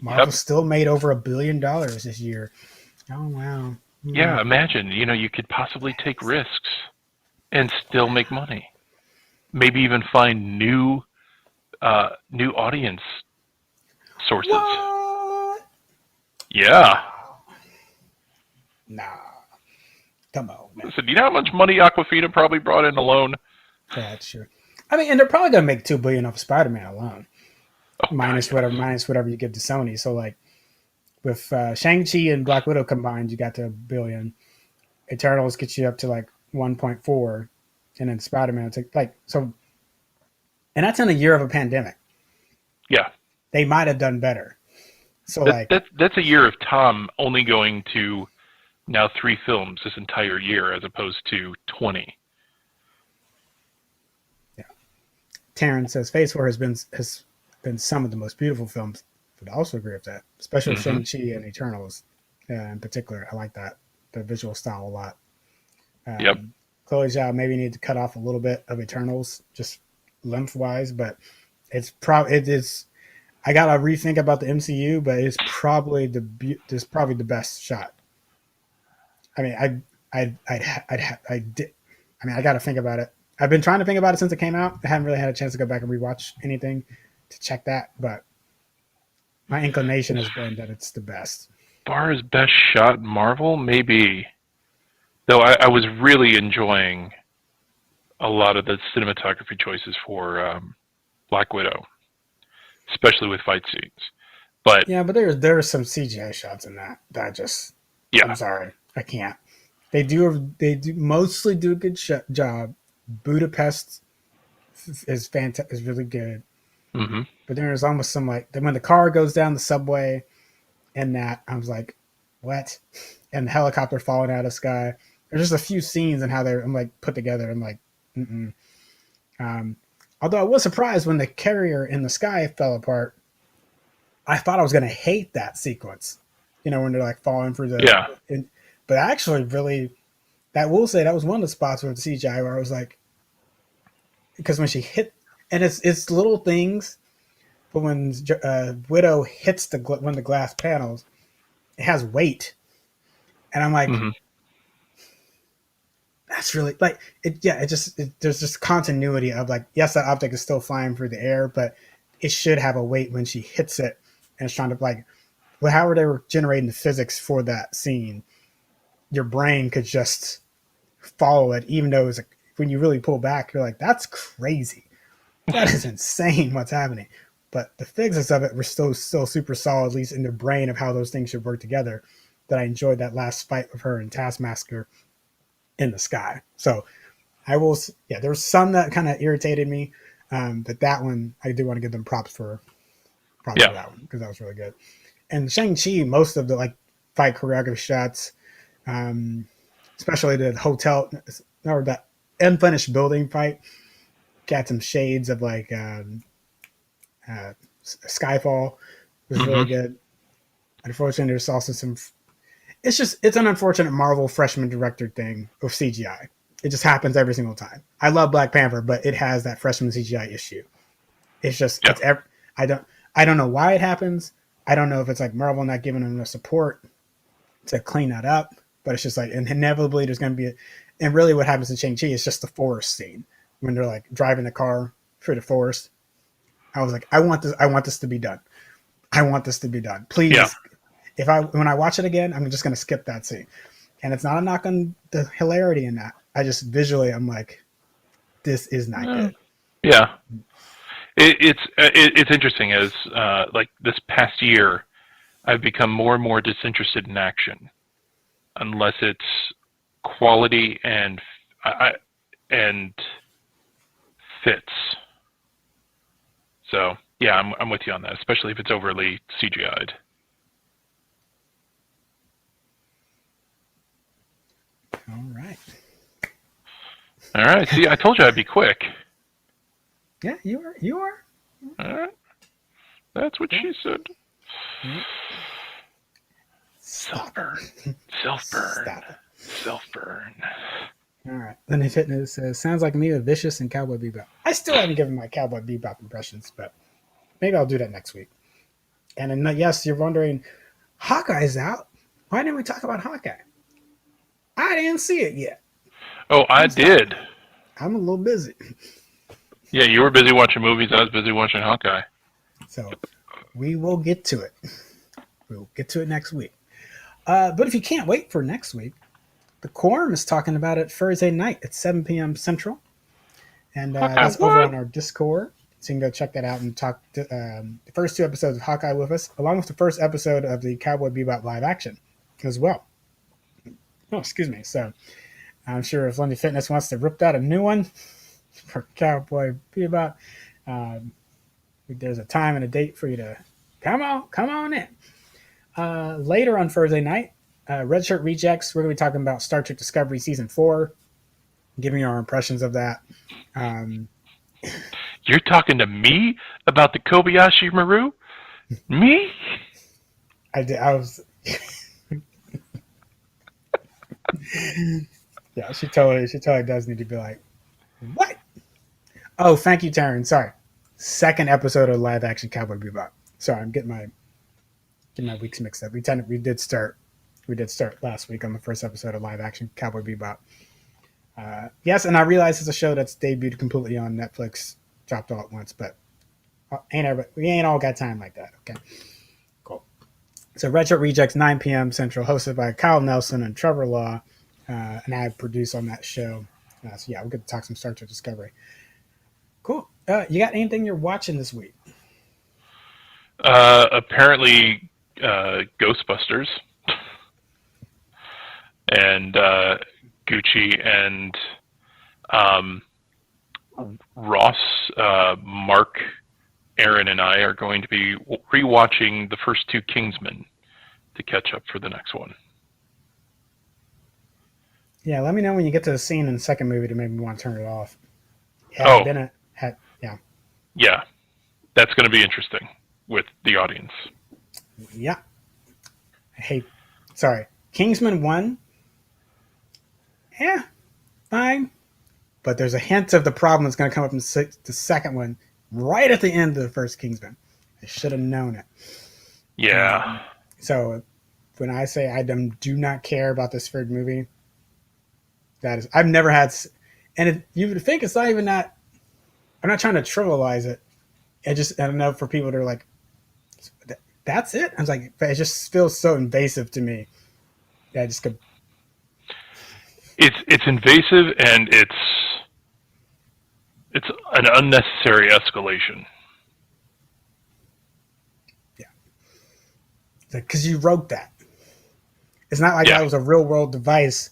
Marvel still made over $1 billion this year. Oh, wow. Yeah, imagine, you could possibly take risks and still make money. Maybe even find new audience sources. What? Yeah. Nah. Come on. Man. Listen, you know how much money Aquafina probably brought in alone? That's true. I mean, and they're probably gonna make $2 billion off of Spider-Man alone, minus God, whatever you give to Sony. So like, with Shang-Chi and Black Widow combined, you got to $1 billion. Eternals gets you up to like 1.4, and then Spider-Man like so. And that's in a year of a pandemic. Yeah, they might have done better. So that's a year of Tom only going to now 3 films this entire year as opposed to 20. Taryn says Phase 4 has been some of the most beautiful films. I would also agree with that, especially Shang-Chi and Eternals in particular. I like that, the visual style a lot. Yep. Chloe Zhao maybe need to cut off a little bit of Eternals, just length-wise, but it is. I gotta rethink about the MCU, but it's probably the best shot. I mean, I did. I mean, I gotta think about it. I've been trying to think about it since it came out. I haven't really had a chance to go back and rewatch anything to check that, but my inclination has been that it's the best. As far as best shot Marvel, maybe. Though I was really enjoying a lot of the cinematography choices for Black Widow, especially with fight scenes. But yeah, but there are some CGI shots in that just. Yeah. I'm sorry, I can't. They mostly do a good job. Budapest is fantastic, is really good. Mm-hmm. But there's almost some like when the car goes down the subway, and that I was like, what? And the helicopter falling out of the sky. There's just a few scenes and how they're put together. I'm like, although I was surprised when the carrier in the sky fell apart. I thought I was gonna hate that sequence. When they're like falling through the but actually, really, that will say that was one of the spots with the CGI where I was like, because when she hit, and it's little things, but when Widow hits one of the glass panels, it has weight, and I'm like, That's really like it. Yeah, there's just continuity of like, yes, that object is still flying through the air, but it should have a weight when she hits it, and it's trying to like, well, however they were generating the physics for that scene, your brain could just follow it, even though it's like when you really pull back, you're like, that's crazy, that is insane, what's happening. But the physics of it were still super solid, at least in the brain of how those things should work together. That I enjoyed that last fight with her and Taskmaster in the sky. So I will, yeah, there was some that kind of irritated me, but that one I do want to give them props for Yeah. that one because that was really good. And Shang-Chi, most of the like fight choreography shots, um, especially the hotel or that unfinished building fight, got some shades of like Skyfall was really Hmm. good. Unfortunately, there's also some. It's an unfortunate Marvel freshman director thing with CGI. It just happens every single time. I love Black Panther, but it has that freshman CGI issue. It's just Yeah. I don't I don't know why it happens. I don't know if it's like Marvel not giving them enough support to clean that up, but it's just like inevitably there's going to be and really what happens in Shang-Chi is just the forest scene when they're like driving the car through the forest. I was like, I want this to be done. I want this to be done. Yeah. Please, if I when I watch it again, I'm just going to skip that scene. And it's not a knock on the hilarity in that. I just visually, I'm like, this is not Yeah. good. Yeah. It's interesting as like this past year, I've become more and more disinterested in action unless it's quality and fits. So yeah, I'm with you on that, especially if it's overly CGI'd. All right. All right. See, I told you I'd be quick. Yeah, you are. You are. All right. That's what she said. Yeah. Self Stop burn. it. Self burn. Stop it. Self burn. All right. Lenny Fitness says, sounds like me with Vicious and Cowboy Bebop. I still haven't given my Cowboy Bebop impressions, but maybe I'll do that next week. And then, yes, you're wondering, Hawkeye's out. Why didn't we talk about Hawkeye? I didn't see it yet. Oh, I I'm sorry. did. I'm a little busy. Yeah, you were busy watching movies. I was busy watching Hawkeye. So we will get to it. We'll get to it next week. But if you can't wait for next week, the Quorum is talking about it Thursday night at 7 p.m. Central. And Hawkeye, that's over what? on our Discord. So you can go check that out and talk to the first two episodes of Hawkeye with us, along with the first episode of the Cowboy Bebop live action as well. Oh, excuse me. So I'm sure if Lundy Fitness wants to rip out a new one for Cowboy Bebop, there's a time and a date for you to come on in. Later on Thursday night, Red Shirt Rejects, we're going to be talking about Star Trek Discovery Season 4, giving you our impressions of that. You're talking to me about the Kobayashi Maru? Me? I was. Yeah, she totally does need to be like, what? Oh, thank you, Taryn. Sorry. Second episode of live action Cowboy Bebop. Sorry, I'm getting my weeks mixed up. We did start last week on the first episode of live action Cowboy Bebop. Yes, and I realize it's a show that's debuted completely on Netflix, dropped all at once, but we ain't all got time like that. Okay, cool. So Retro Rejects, 9 p.m. Central, hosted by Kyle Nelson and Trevor Law, and I produce on that show. So yeah, we're going to talk some Star Trek Discovery. Cool. You got anything you're watching this week? Apparently, Ghostbusters and Gucci and Ross, Mark, Aaron, and I are going to be rewatching the first two Kingsmen to catch up for the next one. Yeah, let me know when you get to the scene in the second movie to make me want to turn it off. Oh, Yeah. yeah, that's going to be interesting with the audience. Yeah. Sorry. Kingsman 1. Yeah, fine. But there's a hint of the problem that's going to come up in the second one right at the end of the first Kingsman. I should have known it. Yeah. So when I say I do not care about this third movie, that is, I've never had, and you would think it's not even that. I'm not trying to trivialize it. I don't know, for people that are like, that's it. I was like, but it just feels so invasive to me. Yeah, I just could. It's invasive, and it's an unnecessary escalation. Yeah, because you wrote that. It's not like that was a real world device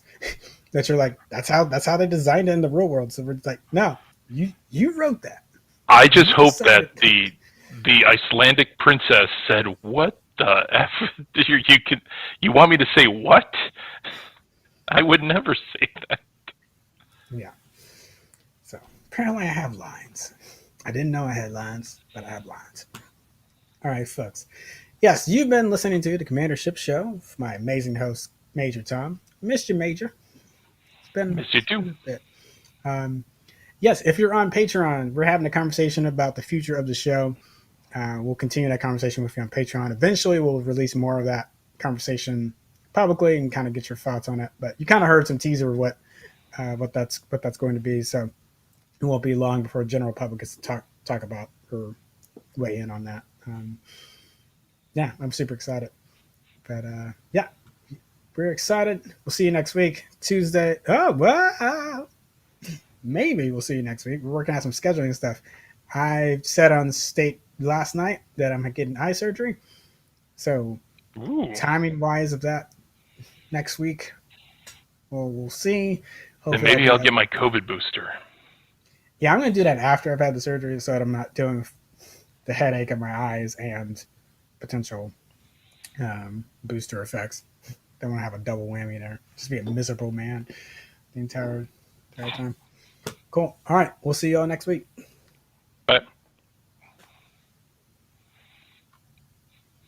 that you're like, that's how they designed it in the real world. So we're like, no, you wrote that. I just hope that the Icelandic princess said, "What the f? You want me to say what? I would never say that." Yeah. So apparently I have lines. I didn't know I had lines, but I have lines. All right, folks. Yes, you've been listening to the Commander Shipp Show with my amazing host, Major Tom. Missed you, Major. Miss you It's been too. a bit. Yes, if you're on Patreon, we're having a conversation about the future of the show. We'll continue that conversation with you on Patreon. Eventually, we'll release more of that conversation publicly and kind of get your thoughts on it. But you kind of heard some teaser of what that's going to be. So it won't be long before the general public gets to talk about or weigh in on that. Yeah, I'm super excited. But yeah, we're excited. We'll see you next week, Tuesday. Oh, well, maybe we'll see you next week. We're working out some scheduling stuff. I said on state last night that I'm getting eye surgery. So timing wise of that next week, well, we'll see. Then Hopefully maybe I'll get my COVID booster. Yeah, I'm going to do that after I've had the surgery so that I'm not dealing with the headache of my eyes and potential booster effects. Don't want to have a double whammy there. Just be a miserable man the entire time. Cool. All right. We'll see you all next week. Bye.